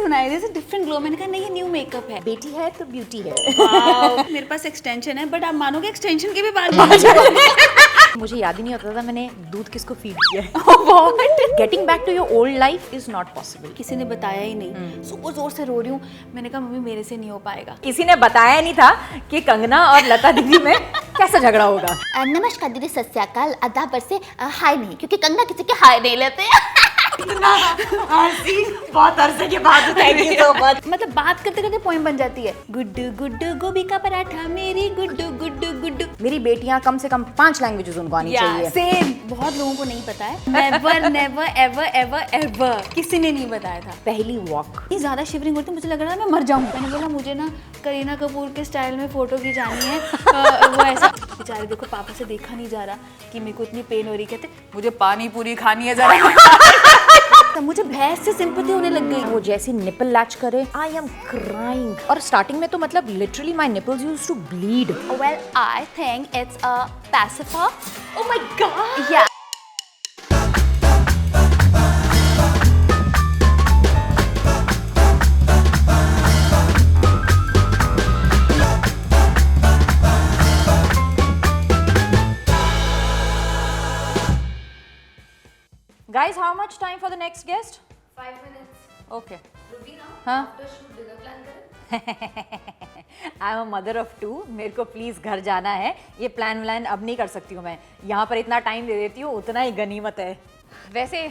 सुना है this is different glow. मैंने कहा नहीं ये न्यू मेकअप है। बेटी है तो ब्यूटी है। मेरे पास एक्सटेंशन है बट आप मानोगे एक्सटेंशन के भी बाल मुझे याद ही नहीं होता था मैंने दूध किसको फीड किया है। Getting back to your old life is not possible. किसी ने बताया ही नहीं। सुबह जोर से रो रही हूँ। मैंने कहा मम्मी मेरे से नहीं हो पाएगा। किसी ने बताया नहीं था कि कंगना और लता दीदी में कैसा झगड़ा होगा। नमस्कार दीदी, सत श्री अकाल, अदा से हाय नहीं, क्योंकि कंगना किसी के हाय नहीं लेते। बहुत अरसे के बाद थैंक यू सो मच। मतलब बात करते करते पोएम बन जाती है। गुड्डू गुड्डू गोभी का पराठा मेरी गुड्डू गुड्डू गुड्डू। मेरी बेटियां कम से कम 5 लैंग्वेजेस उनको आनी चाहिए। सेम। बहुत लोगों को नहीं पता है। Never never ever ever ever किसी ने नहीं बताया था। पहली वॉक इतनी ज्यादा शिवरिंग होती मुझे लग रहा था मैं मर जाऊं। मैंने बोला मुझे ना करीना कपूर के स्टाइल में फोटो खिंचानी है। वो ऐसा बेचारे देखो पापा से देखा नहीं जा रहा कि मेरे को इतनी पेन हो रही। कहते मुझे पानी पूरी खानी है जरा। तो मुझे भैंस से सिंपैथी होने लग गई। वो जैसे निपल लैच करे आई एम क्राइंग। और स्टार्टिंग में तो मतलब literally my nipples used to bleed. Well, I think it's a pacifier. Oh my god! Yeah. Guys, how much time for the next guest? 5 minutes. Okay. Rubina, हाँ? after shoot dinner plan करें? I am mother of 2। मेरे को please घर जाना है। ये plan व्लान अब नहीं कर सकती हूँ मैं। यहाँ पर इतना टाइम दे देती हूँ उतना ही गनीमत है। वैसे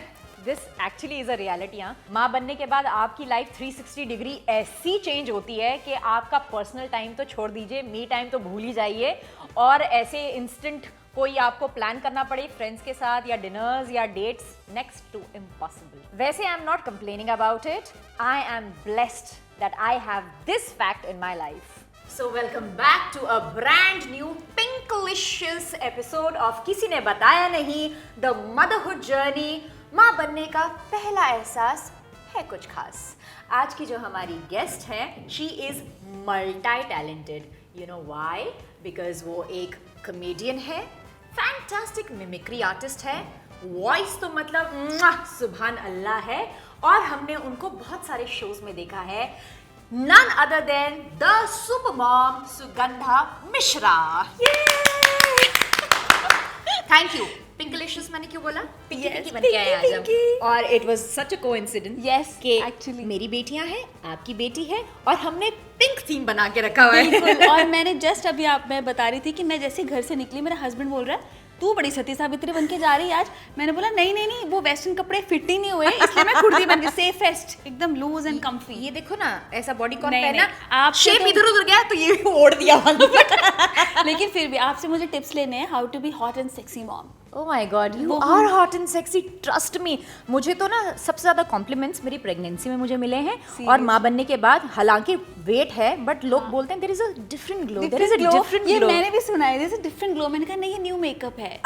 this actually is a reality. हाँ, माँ बनने के बाद आपकी लाइफ 360 डिग्री ऐसी चेंज होती है कि आपका पर्सनल टाइम तो छोड़ दीजिए, मी टाइम तो भूल ही जाइए। और ऐसे इंस्टेंट कोई आपको प्लान करना पड़े फ्रेंड्स के साथ या डिनर्स या डेट्स, नेक्स्ट टू इम्पॉसिबल। वैसे I am not complaining about it. I am blessed that I have this fact in my life. So welcome back to a brand new pinklicious episode of किसी ने बताया नहीं, the motherhood journey। माँ बनने का पहला एहसास है कुछ खास। आज की जो हमारी गेस्ट है, she is multi talented। You know why? Because वो एक कमेडियन है, फैंटास्टिक मिमिक्री आर्टिस्ट है, वॉइस तो मतलब सुभान अल्लाह है। और हमने उनको बहुत सारे शोज में देखा है। None other than the super mom Sugandha Mishra। Thank you। Pinkalicious मैंने क्यों बोला? पिंकी Yes, बन के आए आज हम। Pinky। और it was such a coincidence Yes, कि actually। मेरी बेटियां हैं, आपकी बेटी है और हमने पिंक थीम बना के रखा हुआ है। बिल्कुल। और मैंने जस्ट अभी मैं बता रही थी कि मैं जैसे घर से निकली मेरा हस्बैंड बोल रहा है तू बड़ी सती सावित्री बन के जा रही है आज। मैंने बोला नहीं नहीं नहीं वो वेस्टर्न कपड़े फिट ही नहीं हुए इसलिए मैं कुर्ती बन के सेफेस्ट एकदम लूज एंड कंफी। ये देखो ना ऐसा बॉडी कॉन नहीं, पहना, नहीं, आपसे शेप तो- इधर उधर गया तो ये ओढ़ दिया। लेकिन फिर भी आपसे मुझे टिप्स लेने हैं how to be hot and sexy mom. Oh my God, you वो are hot and sexy, trust me। मुझे तो ना सबसे ज़्यादा कॉम्प्लीमेंट्स मेरी प्रेगनेंसी में मुझे मिले हैं और माँ बनने के बाद। हालांकि वेट है बट लोग बोलते हैं there is a different glow, there is a different ये glow। मैंने भी सुना है दिस इज डिफरेंट ग्लो। मैंने कहा नहीं ये न्यू मेकअप है।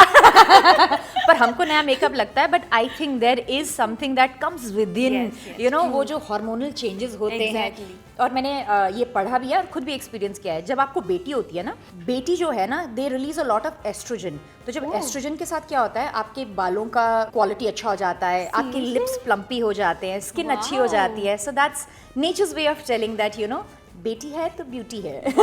पर हमको नया मेकअप लगता है but I think there is something that comes with in, Yes, yes, you know, वो जो हार्मोनल चेंजेस होते Exactly। हैं। और मैंने ये पढ़ा भी है और खुद भी एक्सपीरियंस किया है। जब आपको बेटी होती है ना, बेटी जो है ना, they release a lot of oestrogen. तो जब एस्ट्रोजन के साथ क्या होता है, आपके बालों का क्वालिटी अच्छा हो जाता है, आपके लिप्स प्लम्पी हो जाते हैं, स्किन अच्छी हो जाती है। So that's nature's way of telling that you know बेटी है तो ब्यूटी है।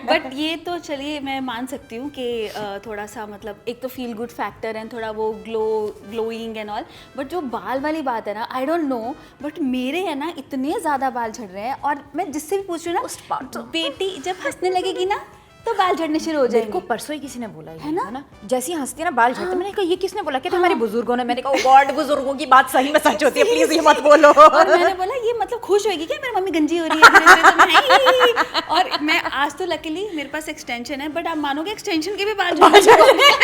बट ये तो चलिए मैं मान सकती हूँ कि थोड़ा सा मतलब एक तो फील गुड फैक्टर है, थोड़ा वो ग्लोइंग एंड ऑल। बट जो बाल वाली बात है ना, आई डोंट नो बट मेरे है ना इतने ज़्यादा बाल झड़ रहे हैं। और मैं जिससे भी पूछ रही हूँ ना, बेटी जब हंसने लगेगी ना तो बाल झड़ने शुरू हो मेरे जाएंगे। को परसों ही किसी ने बोला है ना? जैसे ही हंसती है ना बाल झड़ते। मैंने कहा ये किसने बोला? कहते हमारे बुजुर्गों ने। मैंने कहा गॉड, बुजुर्गों की बात सही में सच होती है, प्लीज ये मत बोलो। और मैंने बोला ये मतलब खुश होगी क्या मेरी मम्मी गंजी हो रही है मेरे से? तो नहीं। और मैं आज तो लकीली मेरे पास एक्सटेंशन है बट आप मानोगे एक्सटेंशन के भी बाल झड़ रहे हैं।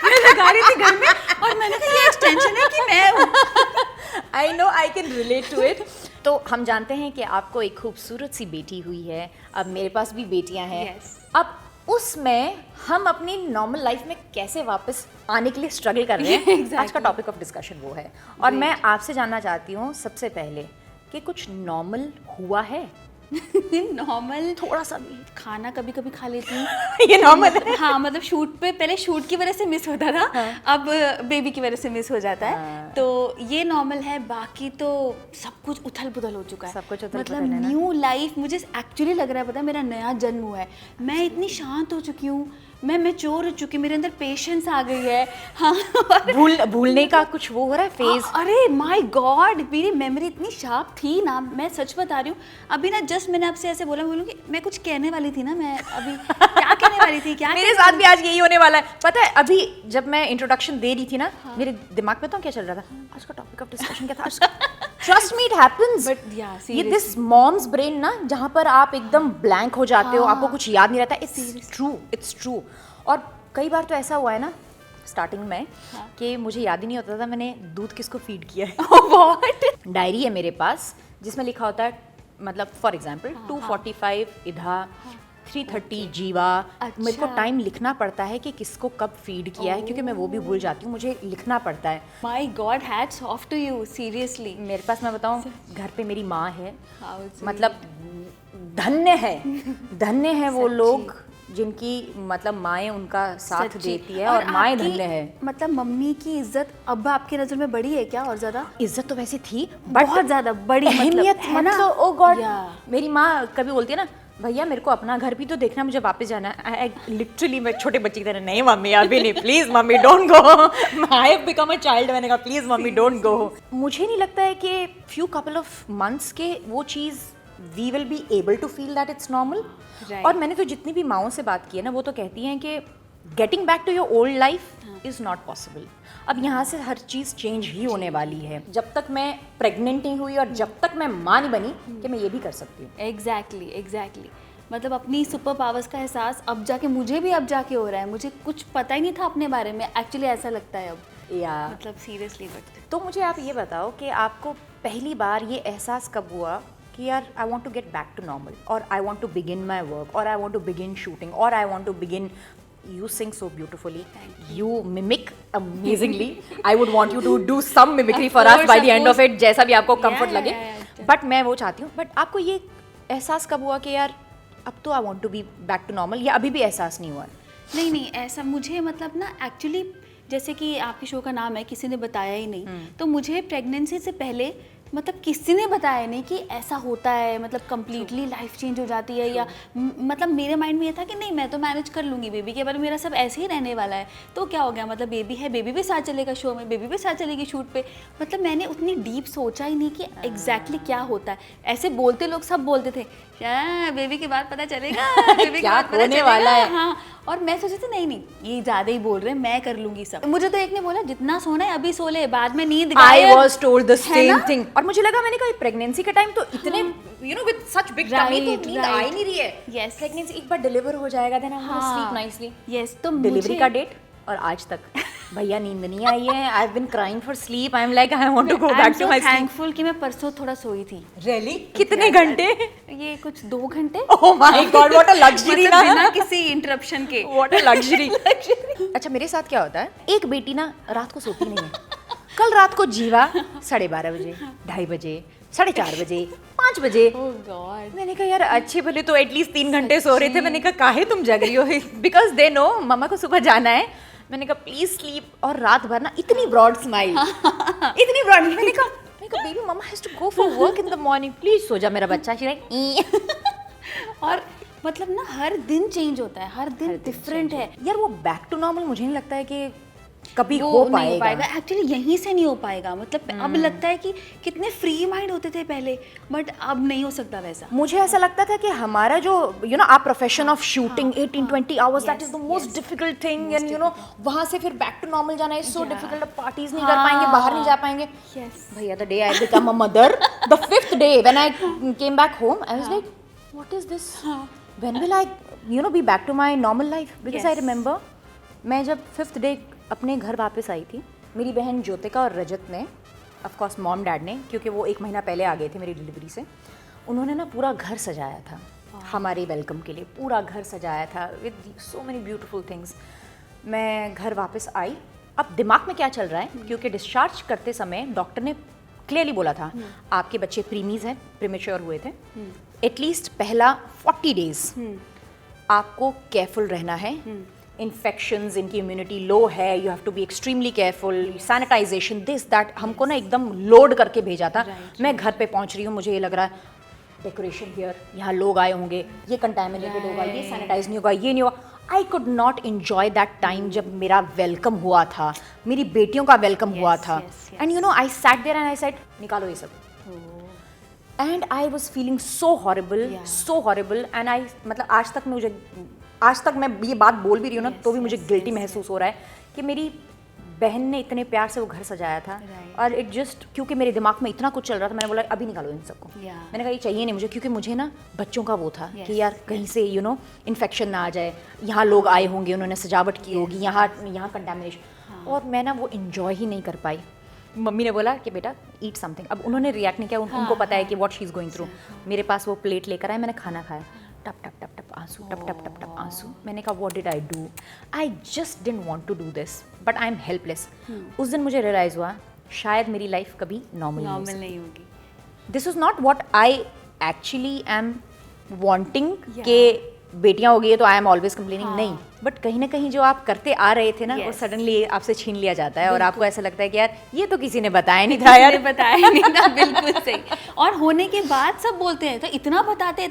मैं लगा रही थी घर में और मैंने कहा ये एक्सटेंशन है कि मैं हूँ। I know, I can relate to it. तो हम जानते हैं कि आपको एक खूबसूरत सी बेटी हुई है, अब मेरे पास भी बेटियां हैं। Yes। अब उसमें हम अपनी नॉर्मल लाइफ में कैसे वापस आने के लिए स्ट्रगल कर रहे हैं। Exactly। आज का टॉपिक ऑफ डिस्कशन वो है। और मैं आपसे जानना चाहती हूँ सबसे पहले कि कुछ नॉर्मल हुआ है नॉर्मल थोड़ा सा भी खाना कभी कभी खा लेती हूँ। ये नॉर्मल है। हाँ मतलब शूट पे पहले शूट की वजह से मिस होता था, अब बेबी की वजह से मिस हो जाता है, तो ये नॉर्मल है। बाकी तो सब कुछ उथल पुथल हो चुका है, सब कुछ उथल-पुथल मतलब है ना। न्यू लाइफ मुझे एक्चुअली लग रहा है, पता है मेरा नया जन्म हुआ है। मैं इतनी शांत हो चुकी हूँ, मैं मैच्योर हो चुकी हूँ, मेरे अंदर पेशेंस आ गई है। हाँ भूलने का कुछ वो हो रहा है फेज। अरे माय गॉड, मेरी मेमोरी इतनी शार्प थी ना, मैं सच बता रही हूँ। अभी ना जस्ट मैंने आपसे ऐसे बोला, बोलूँगी मैं कुछ कहने वाली थी ना, मैं अभी क्या कहने वाली थी, क्या मेरे साथ भी आज यही होने वाला है। पता है अभी जब मैं इंट्रोडक्शन दे रही थी ना, मेरे दिमाग में तो क्या चल रहा था, आज का टॉपिक ऑफ डिस्कशन क्या था आज का? Trust me it happens. But yeah, ये दिस मॉम्स ब्रेन ना, जहाँ पर आप एकदम ब्लैंक हो जाते हो, आपको कुछ याद नहीं रहता। It's true. और कई बार तो ऐसा हुआ है ना स्टार्टिंग में कि मुझे याद ही नहीं होता था मैंने दूध किसको फीड किया है। व्हाट? डायरी है मेरे पास जिसमें लिखा होता है, मतलब फॉर एग्जाम्पल 2:45 इधा, 3:30 जीवा। मेरे को अच्छा। टाइम लिखना पड़ता है कि किसको कब फीड किया है, क्योंकि मैं वो भी भूल जाती हूँ, मुझे लिखना पड़ता है। My God, hats off to you, seriously. मेरे पास, मैं बताऊँ, घर पे मेरी माँ है, How sweet. मतलब धन्य है वो लोग जिनकी मतलब माएँ उनका साथ सच्ची। देती है, और माएँ आपकी- धन्य है। मतलब मम्मी की इज्जत अब आपकी नजर में बड़ी है क्या, और ज्यादा? इज्जत तो वैसे थी, बट बहुत ज्यादा बड़ी, अहमियत है ना? मतलब, ओ गॉड। Yeah. मेरी माँ कभी बोलती है ना, भैया मेरे को अपना घर भी तो देखना, मुझे वापस जाना है। लिटरली मैं छोटे बच्चे की तरह, नहीं मम्मी अभी नहीं, please mummy don't go. I have become a child. मैंने कहा प्लीज मम्मी डोंट गो। मुझे नहीं लगता है कि फ्यू कपल ऑफ मंथ्स के वो चीज़ we will be able to feel that it's normal. Right. और मैंने तो जितनी भी माओं से बात की है ना, वो तो कहती हैं कि getting back to your old life is not possible. अब यहाँ से हर चीज़ चेंज ही होने वाली है। जब तक मैं प्रेग्नेंट नहीं हुई और जब तक मैं माँ नहीं बनी कि मैं ये भी कर सकती हूँ। एग्जैक्टली। मतलब अपनी सुपर पावर्स का एहसास अब जाके, मुझे भी अब जाके हो रहा है। मुझे कुछ पता ही नहीं था अपने बारे में, एक्चुअली ऐसा लगता है अब, या मतलब सीरियसली। बट तो मुझे आप ये बताओ कि आपको पहली बार ये एहसास कब हुआ कि यार I want to get back to normal, और I want to begin my work, और I want to begin shooting, और I want to begin. You sing so beautifully. You mimic amazingly. I would want you to do some mimicry for us by the end of it, जैसा भी आपको comfort लगे. But मैं वो चाहती हूँ. But आपको ये एहसास कब हुआ कि यार अब तो I want to be back to normal, या अभी भी एहसास नहीं हुआ? नहीं, ऐसा मुझे मतलब ना, एक्चुअली जैसे कि आपके शो का नाम है, किसी ने बताया ही नहीं, तो मुझे प्रेगनेंसी से पहले मतलब किसी ने बताया नहीं कि ऐसा होता है, मतलब कम्प्लीटली लाइफ चेंज हो जाती है, या मतलब मेरे माइंड में ये था कि नहीं मैं तो मैनेज कर लूँगी, बेबी के बारे में मेरा सब ऐसे ही रहने वाला है, तो क्या हो गया, मतलब बेबी है, बेबी भी साथ चलेगा शो में, बेबी भी साथ चलेगी शूट पे। मतलब मैंने उतनी डीप सोचा ही नहीं कि एग्जैक्टली क्या होता है। ऐसे बोलते लोग सब बोलते थे, बेबी के बाद पता चलेगा, बेबी के बाद पता होने चलेगा। वाला है। हाँ, और मैं सोची थी नहीं ये ज़्यादा ही बोल रहे हैं, मैं कर लूँगी सब। मुझे तो एक ने बोला जितना सोना है अभी सो ले, बाद में नींद I गायब। was told the है ना? same thing. और मुझे लगा, मैंने कहा प्रेगनेंसी के टाइम तो इतने you know with such big tummy तो नींद आ ही नहीं रही है। Yes. प्रेगनेंसी एक बार डिलीवर हो जाएगा, then I'm gonna sleep nicely. Yes, तो डिलीवरी का डेट और आज तक भैया नींद नहीं आई है। I have been crying for sleep. I am like I want to go back to my sleep. Thankful कि मैं परसों थोड़ा सोई थी। रियली? कितने घंटे? ये कुछ 2 घंटे। Oh my God, what a luxury मतलब बिना ना। किसी इंटरप्शन के। What a luxury. अच्छा मेरे साथ क्या होता है, एक बेटी ना रात को सोती नहीं है। कल रात को जीवा 12:30 बजे, 2:30 बजे, 4:30 बजे, 5 बजे। ओह गॉड। मैंने कहा यार अच्छे भले तो एटलीस्ट 3 घंटे सो रहे थे। मैंने कहा काहे तुम जग रही हो? बिकॉज दे नो मम्मा को सुबह जाना है। मैंने कहा प्लीज स्लीप। और रात भर ना इतनी ब्रॉड स्माइल, इतनी ब्रॉड। मैंने कहा baby mama has to go for work in the morning, please सो जा मेरा बच्चा। और मतलब ना हर दिन चेंज होता है, हर दिन डिफरेंट है। यार वो बैक टू नॉर्मल मुझे नहीं लगता है कि कभी वो हो नहीं पाएगा। एक्चुअली यहीं से नहीं हो पाएगा। मतलब अब लगता है कि कितने फ्री माइंड होते थे पहले, बट अब नहीं हो सकता वैसा। मुझे ऐसा लगता था कि हमारा जो यू नो आप profession of shooting 18-20 hours, that is the most difficult thing. And you know वहां से फिर बैक टू नॉर्मल जाना इज सो डिफिकल्ट। पार्टीज नहीं कर पाएंगे, बाहर नहीं जा पाएंगे। यस भैया the day I become a mother, the 5th day when I came back home, I was like what is this, when will I you know be back to my normal life. Because I remember मैं जब 5th day अपने घर वापस आई थी, मेरी बहन ज्योतिका और रजत ने, ऑफ कोर्स मॉम डैड ने, क्योंकि वो 1 महीना पहले आ गए थे मेरी डिलीवरी से, उन्होंने ना पूरा घर सजाया था हमारे वेलकम के लिए। पूरा घर सजाया था with so many beautiful things. मैं घर वापस आई, अब दिमाग में क्या चल रहा है, क्योंकि डिस्चार्ज करते समय डॉक्टर ने क्लियरली बोला था आपके बच्चे प्रीमीज हैं, प्रीमेच्योर हुए थे, एटलीस्ट पहला 40 डेज आपको केयरफुल रहना है। इन्फेक्शंस, इनकी इम्यूनिटी लो है, you have to be extremely careful, sanitization, this that. हमको ना एकदम लोड करके भेजा था। मैं घर पे पहुंच रही हूँ, मुझे ये लग रहा है डेकोरेशन हियर, यहाँ लोग आए होंगे, ये कंटामिनेटेड होगा, ये सैनिटाइज नहीं होगा, ये नहीं होगा। I could not enjoy that time जब मेरा वेलकम हुआ था, मेरी बेटियों का वेलकम हुआ था। And you know I sat there and I said निकालो ये सब। And I was feeling so horrible and I मतलब आज तक मैं ये बात बोल भी रही हूँ ना तो भी मुझे गिल्टी महसूस हो रहा है कि मेरी बहन ने इतने प्यार से वो घर सजाया था और इट जस्ट, क्योंकि मेरे दिमाग में इतना कुछ चल रहा था, मैंने बोला अभी निकालो इन सबको। मैंने कहा ये चाहिए नहीं मुझे, क्योंकि मुझे ना बच्चों का वो था कि यार कहीं से यू नो इन्फेक्शन ना आ जाए, यहाँ लोग आए होंगे, उन्होंने सजावट की होगी, यहाँ कंटामिनेशन, और मैं ना वो इन्जॉय ही नहीं कर पाई। मम्मी ने बोला कि बेटा ईट समथिंग। अब उन्होंने रिएक्ट नहीं किया, उनको पता है कि what she is going through. मेरे पास वो प्लेट लेकर आए, मैंने खाना खाया, टप टप टप टप आंसू, टप टप टप टप आंसू। मैंने कहा what did I do, I just didn't want to do this but I am helpless. उस दिन मुझे रियलाइज़ हुआ शायद मेरी लाइफ कभी नॉर्मल नहीं होगी। This is not what I actually am wanting कि बेटियां हो गई है तो आई एम ऑलवेज कंप्लेनिंग, नहीं, बट कहीं ना कहीं जो आप करते आ रहे थे ना वो सडनली आपसे छीन लिया जाता है और आपको ऐसा लगता है कि यार ये तो किसी ने बताया नहीं था, यार बताया नहीं था। बिल्कुल सही। और होने के बाद सब बोलते हैं तो इतना बताते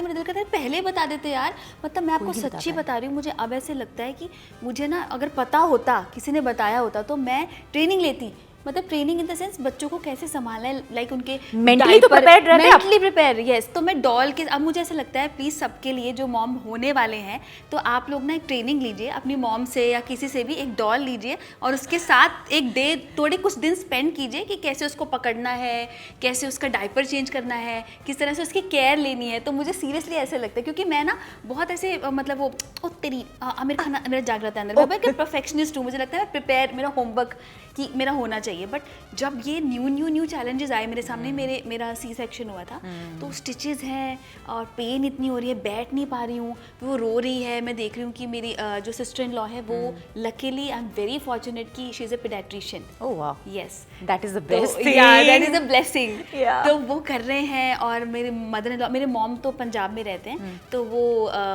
मेरे दिल कहता है पहले बता देते यार। मतलब मैं आपको सच्ची बता रही हूँ, मुझे अब ऐसे लगता है कि मुझे ना अगर पता होता, किसी ने बताया होता तो मैं ट्रेनिंग लेती। मतलब ट्रेनिंग इन द सेंस बच्चों को कैसे संभालना है, लाइक उनके मेंटली तो प्रिपेयर्ड रहते हैं, मेंटली प्रिपेयर, यस। तो मैं डॉल के, अब मुझे ऐसा लगता है प्लीज़ सबके लिए जो मॉम होने वाले हैं तो आप लोग ना एक ट्रेनिंग लीजिए अपनी मॉम से या किसी से भी, एक डॉल लीजिए और उसके साथ एक डे थोड़े कुछ दिन स्पेंड कीजिए कि कैसे उसको पकड़ना है, कैसे उसका डायपर चेंज करना है, किस तरह से उसकी केयर लेनी है। तो मुझे सीरियसली ऐसे लगता है, क्योंकि मैं ना बहुत ऐसे मतलब वो ओ तेरी मेरा खाना, मेरा जागृत अंदर, मैं परफेक्शनिस्ट हूँ, मुझे लगता है प्रिपेयर, मेरा होमवर्क कि मेरा होना चाहिए। बट जब ये न्यू चैलेंजेस आए मेरे सामने, मेरा सी सेक्शन हुआ था, तो स्टिचेस हैं और पेन इतनी हो रही है, बैठ नहीं पा रही हूँ, वो रो रही है। मैं देख रही हूँ कि मेरी जो सिस्टर इन लॉ है वो luckily I am very fortunate कि शी इज़ अ पीडियाट्रिशियन। ओह वाह, yes, that is the best thing, that is a blessing. तो वो कर रहे हैं और मेरे मदर इन लॉ, मेरे मॉम तो पंजाब में रहते हैं तो वो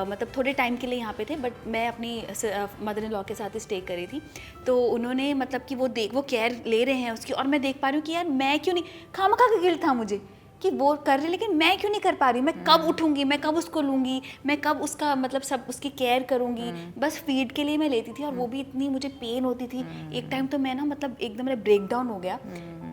मतलब थोड़े टाइम के लिए यहाँ पे थे, बट मैं अपनी मदर इन लॉ के साथ स्टे करी थी। तो उन्होंने मतलब कि वो केयर ले रहे हैं उसकी, और मैं देख पा रही हूँ कि यार मैं क्यों नहीं, खामखा का गिल्ट था मुझे कि वो कर रहे लेकिन मैं क्यों नहीं कर पा रही। मैं कब उठूंगी, मैं कब उसको लूँगी, मैं कब उसका मतलब सब उसकी केयर करूँगी। बस फीड के लिए मैं लेती थी और वो भी इतनी मुझे पेन होती थी। एक टाइम तो मैं ना मतलब एकदम मेरा ब्रेक डाउन हो गया,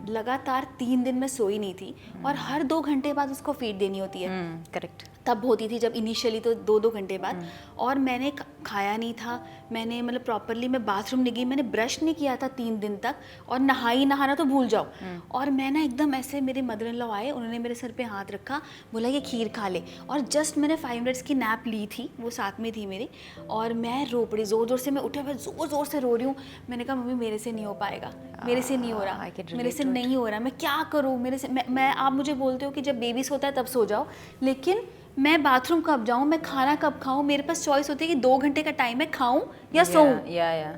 लगातार 3 दिन मैं सोई नहीं थी और हर 2 घंटे बाद उसको फीड देनी होती है। करेक्ट, तब होती थी जब इनिशियली तो 2-2 घंटे बाद। और मैंने खाया नहीं था, मैंने मतलब प्रॉपरली मैं बाथरूम नहीं गई, मैंने ब्रश नहीं किया था 3 दिन तक, और नहाना तो भूल जाओ। और मैं ना एकदम ऐसे, मेरे मदर इन लॉ आए, उन्होंने मेरे सर पे हाथ रखा, बोला ये खीर खा ले, और जस्ट मैंने 5 मिनट्स की नैप ली थी, वो साथ में थी मेरे, और मैं रो पड़ी ज़ोर से। मैं उठे, मैं ज़ोर से रो रही हूँ। मैंने कहा मम्मी मेरे से नहीं हो पाएगा, मेरे से नहीं हो रहा, मेरे से नहीं हो रहा, मैं क्या करूँ, मेरे से मैं आप मुझे बोलते हो कि जब बेबीज़ होता है तब सो जाओ, लेकिन मैं बाथरूम कब जाऊँ, मैं खाना कब खाऊँ, मेरे पास चॉइस होती है कि 2 घंटे का टाइम है, खाऊं या सोऊं,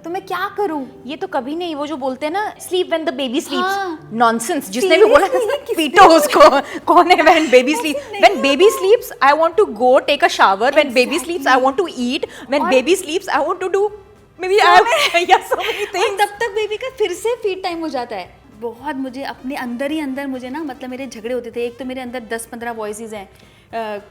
तो मैं क्या करूँ। ये तो कभी नहीं, वो जो बोलते हैं ना sleep when the baby sleeps, हाँ। नॉनसेंस। जिसने भी बोला पीटो उसको, कौन है when baby sleep, when baby sleeps I want to go take a shower, when baby sleeps I want to eat, when baby sleeps I want to do maybe I या so many things. तब तक baby का फिर से feed time हो जाता है। बहुत मुझे अपने अंदर ही अंदर मुझे ना मतलब मेरे झगड़े होते थे। एक तो मेरे अंदर 10-15 वॉइसेस हैं,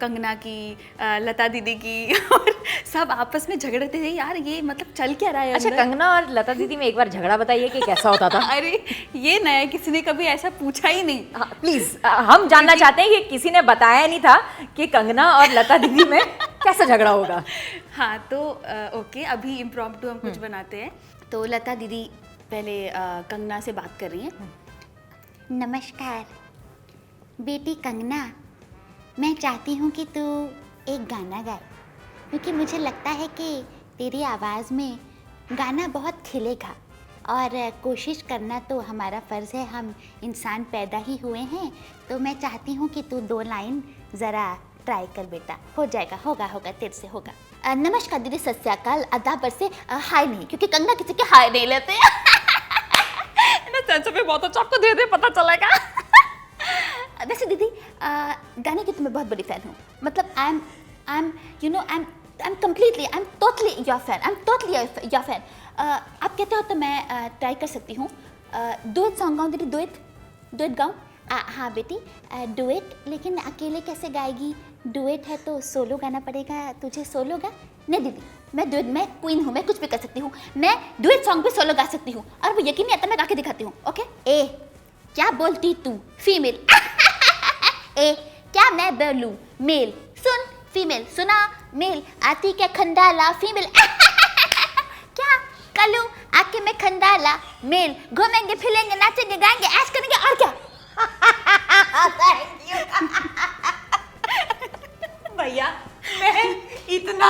कंगना की, लता दीदी की, और सब आपस में झगड़ते थे यार ये मतलब चल क्या रहा है। अच्छा, कंगना और लता दीदी में एक बार झगड़ा बताइए कि कैसा होता था। अरे ये नया, किसी ने कभी ऐसा पूछा ही नहीं। हाँ, प्लीज हम जानना चाहते हैं कि किसी ने बताया नहीं था कि कंगना और लता दीदी में कैसा झगड़ा होगा। हाँ तो ओके, अभी इम्प्रॉम्प्टू हम कुछ बनाते हैं। तो लता दीदी पहले कंगना से बात कर रही हैं। नमस्कार बेटी कंगना, मैं चाहती हूँ कि तू एक गाना गाए, क्योंकि मुझे लगता है कि तेरी आवाज़ में गाना बहुत खिलेगा, और कोशिश करना तो हमारा फ़र्ज़ है, हम इंसान पैदा ही हुए हैं। तो मैं चाहती हूँ कि तू 2 लाइन ज़रा ट्राई कर बेटा, हो जाएगा, होगा तेरे से होगा। नमस्कार दीदी, सत श्री अकाल, अदाब से हाय नहीं, क्योंकि कंगना किसी के हाय नहीं लेते। पे बहुत अच्छा, आपको धीरे धीरे पता चलेगा। वैसे दीदी गाने की तो मैं बहुत बड़ी फ़ैन हूँ, मतलब I am you know I am completely I am totally your fan, I am totally your fan. आप कहते हो तो मैं ट्राई कर सकती हूँ। डुएट सॉन्ग गाऊँ दीदी, डुएट गाऊँ? हाँ बेटी डुएट, लेकिन अकेले कैसे गाएगी? डुएट है तो सोलो गाना पड़ेगा, तुझे सोलो गा? नहीं दीदी, मैं डुएट, मैं क्वीन हूँ, मैं कुछ भी कर सकती हूँ, मैं डुएट सॉन्ग भी सोलो गा सकती हूँ, और वो यकीन नहीं आता, मैं गा के दिखाती हूँ। ओके? ए क्या बोलती तू फीमेल? ए क्या मैं बोलूं मेल? सुन फीमेल, सुना मेल, आती क्या खंडाला फीमेल? क्या कलू आके मैं खंडाला मेल, घूमेंगे फिरेंगे नाचेंगे गाएंगे ऐश करेंगे और क्या? भैया मैं इतना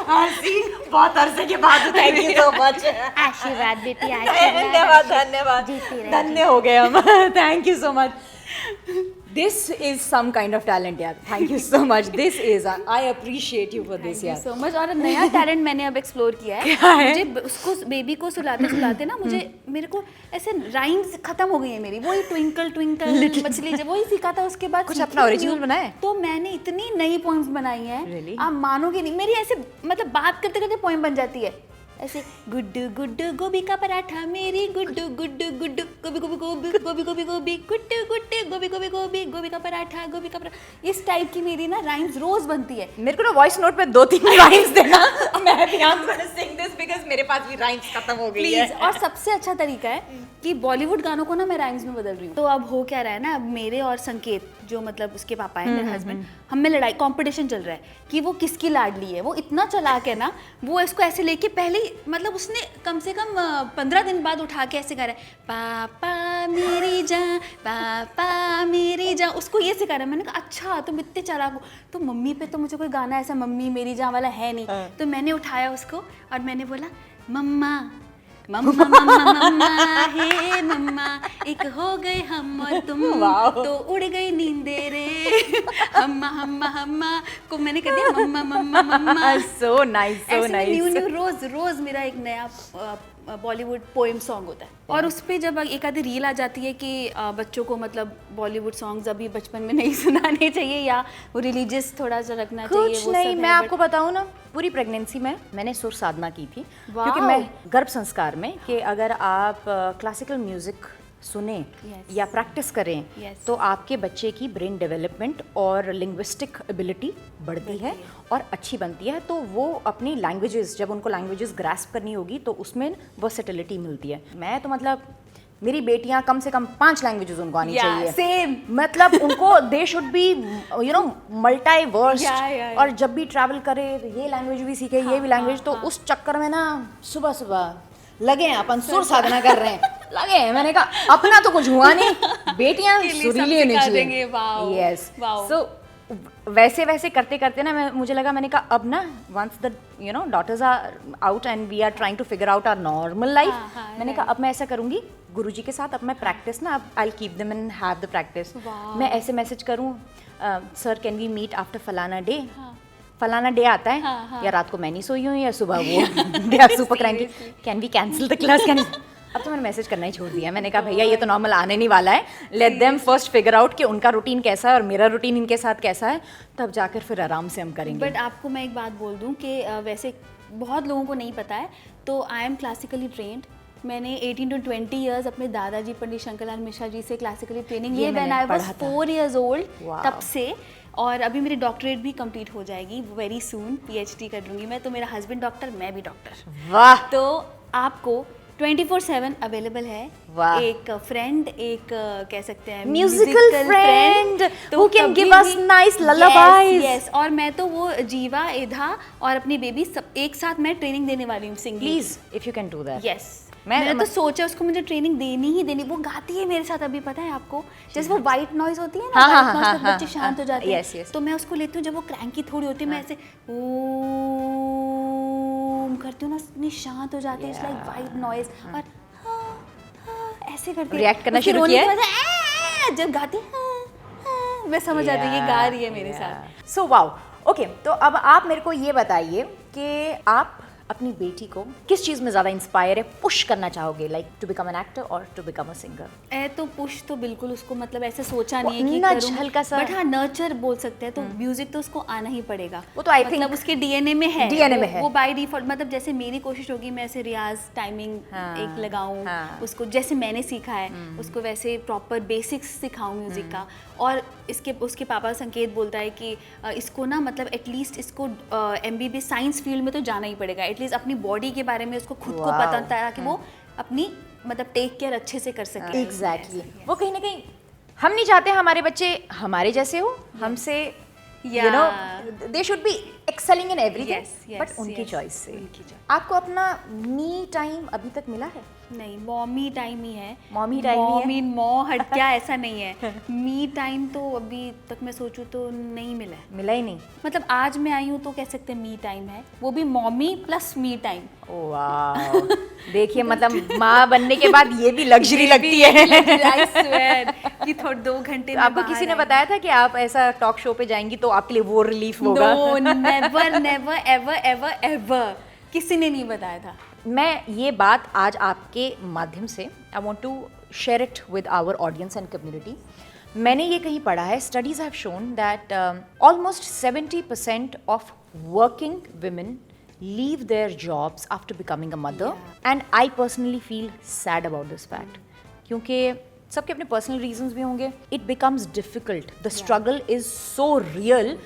हंसी बहुत अरसे के बाद, थैंक यू सो मच। आशीर्वाद बेटी, आशीर्वाद। धन्यवाद धन्यवाद, जीती रहे, धन्य हो गए हम। Thank you so much. This is some kind of talent यार, thank you so much. This is, I appreciate you for this यार सो मच। और नया टैलेंट मैंने अब एक्सप्लोर किया है। क्या है? मुझे उसको बेबी को सुलाते सुलाते ना मेरे को ऐसे राइम्स खत्म हो गई है मेरी। वही ट्विंकल ट्विंकल मछली जब वही सीखा था, उसके बाद कुछ सीखी अपना नहीं original हूँ। बनाया है? तो मैंने इतनी नई पोएम्स बनाई हैं, Really? आप मानोगे नहीं। मेरी ऐसे मतलब बात करते करते पोएम बन जाती है ऐसे। गुड्डू गुड्डू गोभी का पराठा, मेरी गुड्डू गुड्डू गुड्डू गोभी गोभी गोभी गोभी गोभी गोभी गुड्डू गुड्डू गोभी गोभी गोभी गोभी का पराठा, गोभी का पराठा। इस टाइप की मेरी ना राइम्स रोज बनती है। मेरे को ना वॉइस नोट पे 2-3 राइम्स देना। मैं भी I am gonna Singh this because मेरे पास भी राइम्स खत्म हो गई है। प्लीज। और सबसे अच्छा तरीका है कि बॉलीवुड गानों को ना मैं राइम्स में बदल रही हूँ। तो अब हो क्या रहा है ना, अब मेरे और संकेत जो मतलब उसके पापा है, मेरे हस्बैंड, हम में लड़ाई कंपटीशन चल रहा है कि वो किसकी लाडली है। वो इतना चालाक है ना, वो इसको ऐसे लेके पहले मतलब उसने कम से कम 15 दिन बाद उठा के ऐसे गा रहा है, पापा मेरी जान, पापा मेरी जान। उसको ये सिखा रहा है। मैंने कहा अच्छा तुम इतने चालाक हो। तो मम्मी पे तो मुझे कोई गाना ऐसा मम्मी मेरी जान वाला है नहीं। तो मैंने उठाया उसको और मैंने बोला मम्मा मम्मा मम्मा मम्मा हे मम्मा, एक हो गए हम और तुम, तो उड़ गई नींदे रे। हम्मा हम्मा हम्मा को मैंने कर दिया मम्मा मम्मा मम्मा। So nice, so nice. New रोज रोज मेरा एक नया बॉलीवुड पोएम सॉन्ग होता है। और उस पे जब एक आधी रील आ जाती है कि बच्चों को मतलब बॉलीवुड सॉन्ग्स अभी बचपन में नहीं सुनाने चाहिए या वो रिलीजियस थोड़ा सा रखना चाहिए, कुछ वो नहीं, सब मैं है, आपको बताऊं ना, पूरी प्रेगनेंसी में मैंने सुर साधना की थी, वाह। क्योंकि मैं गर्भ संस्कार में कि अगर आप क्लासिकल म्यूजिक सुने Yes. या प्रैक्टिस करें Yes. तो आपके बच्चे की ब्रेन डेवलपमेंट और लिंग्विस्टिक एबिलिटी बढ़ती है और अच्छी बनती है। तो वो अपनी लैंग्वेजेस, जब उनको लैंग्वेजेस ग्रास्प करनी होगी तो उसमें वर्सेटिलिटी मिलती है। मैं तो मतलब मेरी बेटियां कम से कम 5 लैंग्वेजेस उनको आनी चाहिए। सेम। मतलब उनको they should be you know multiverse. Yeah. और जब भी ट्रैवल करे तो ये लैंग्वेज भी सीखे, ये भी लैंग्वेज। तो उस चक्कर में ना सुबह सुबह लगे हैं अपन सुर साधना कर रहे हैं, लगे हैं। मैंने कहा अपना तो कुछ हुआ नहीं, बेटियां सुरीली होनी चाहिए। यस। सो वैसे वैसे करते करते ना मुझे लगा, मैंने कहा अब ना once the you know daughters are out and we are trying to figure out our normal life, मैंने कहा अब मैं ऐसा करूंगी गुरुजी के साथ, अब मैं प्रैक्टिस ना, अब I will keep them and have the practice. मैं ऐसे मैसेज करूं, sir can we meet after फलाना डे, फलाना डे आता है, या रात को मैं नहीं सोई हूँ या सुबह वो they are super cranky, can we cancel the class, can. अब तो मैंने मैसेज करना ही छोड़ दिया। मैंने कहा भैया ये तो नॉर्मल आने नहीं वाला है, let them first figure out कि उनका रूटीन कैसा है और मेरा रूटीन इनके साथ कैसा है, तब जाकर फिर आराम से हम करेंगे। बट आपको मैं एक बात बोल दूं कि वैसे बहुत लोगों को नहीं पता है, तो आई एम क्लासिकली ट्रेंड। मैंने 18 to 20 ईयर्स अपने दादाजी पंडित शंकरलाल मिश्रा जी से क्लासिकली ट्रेनिंग ली when I was 4 years old, तब से। और अभी मेरी डॉक्टरेट भी कंप्लीट हो जाएगी वेरी सून, PhD कर लूँगी मैं। तो मेरा हस्बैंड डॉक्टर, मैं भी डॉक्टर। वाह। तो आपको 24/7 अवेलेबल है। वाह। एक फ्रेंड, एक कह सकते हैं musical friend who can give us nice lullabies. Yes. और मैं तो वो जीवा, एधा और अपनी बेबी सब एक साथ मैं ट्रेनिंग देने वाली हूँ singing. Please if you can do that. Yes. मैंने तो सोचा उसको मुझे ट्रेनिंग देनी ही देनी। वो गाती है मेरे साथ, अभी पता है आपको, जैसे वो वाइट नॉइज होती है ना, वाइट नॉइज तक बच्चे शांत हो जाते हैं। तो मैं उसको लेती हूँ, जब वो क्रैंकी थोड़ी होती है मैं ऐसे ओम करती हूँ ना, इतनी शांत हो जाती है, इट्स लाइक वाइट नॉइज। और ऐसे करती है, रिएक्ट करना शुरू किया है जब गाती है, मैं समझ जाती हूँ ये गा रही है मेरे साथ। So wow. ओके, तो अब आप मेरे को ये बताइए कि आप अपनी बेटी को किस चीज़ में ज़्यादा इंस्पायर है, पुश करना चाहोगे, like to become an actor और टू बिकम अ सिंगर? तो पुश तो बिल्कुल उसको मतलब ऐसे सोचा नहीं है कि नच करूँ, हल्का सा। बट हाँ नर्चर बोल सकते हैं, तो म्यूजिक तो उसको आना ही पड़ेगा। वो तो I think मतलब उसके डीएनए में है, DNA में है। वो बाय डिफॉल्ट, मतलब जैसे मेरी कोशिश होगी मैं ऐसे रियाज टाइमिंग हाँ, एक लगाऊं, हाँ। उसको जैसे मैंने सीखा है उसको वैसे प्रॉपर बेसिक्स सिखाऊं म्यूजिक का। और उसके पापा संकेत बोलता है कि इसको ना मतलब एटलीस्ट इसको एमबीबीएस साइंस फील्ड में तो जाना ही पड़ेगा, एटलीस्ट अपनी बॉडी के बारे में उसको खुद को Wow. पता था कि वो अपनी मतलब टेक केयर अच्छे से कर सके। एग्जैक्टली वो कहीं ना कहीं हम नहीं चाहते हमारे बच्चे हमारे जैसे हो, हमसे you know they should B excelling in everything, but उनकी चॉइस से। आपको अपना मी टाइम अभी तक मिला है? नहीं, मॉमी टाइम ही है। मॉमी टाइम ही है? मॉमी मॉ हट क्या, ऐसा नहीं है। मी टाइम तो अभी तक मैं सोचूं तो नहीं मिला है। मिला ही नहीं? मतलब आज मैं आई हूँ तो कह सकते हैं मी टाइम है, वो भी मॉमी प्लस मी टाइम। वाह देखिए मतलब माँ बनने के बाद ये भी लग्जरी लगती है। I swear कि थोड़े 2 घंटे में आपको किसी ने बताया था कि आप ऐसा टॉक शो पे जाएंगी तो आपके लिए वो रिलीफ होगा? No, never never ever ever ever, किसी ने नहीं बताया था। मैं ये बात आज आपके माध्यम से I want to share it with our audience and community. मैंने ये कहीं पढ़ा है, studies have shown that almost 70% of working women leave their jobs after becoming a mother, and I personally feel sad about this fact, क्योंकि सबके अपने personal reasons भी होंगे। It becomes difficult, the struggle is so real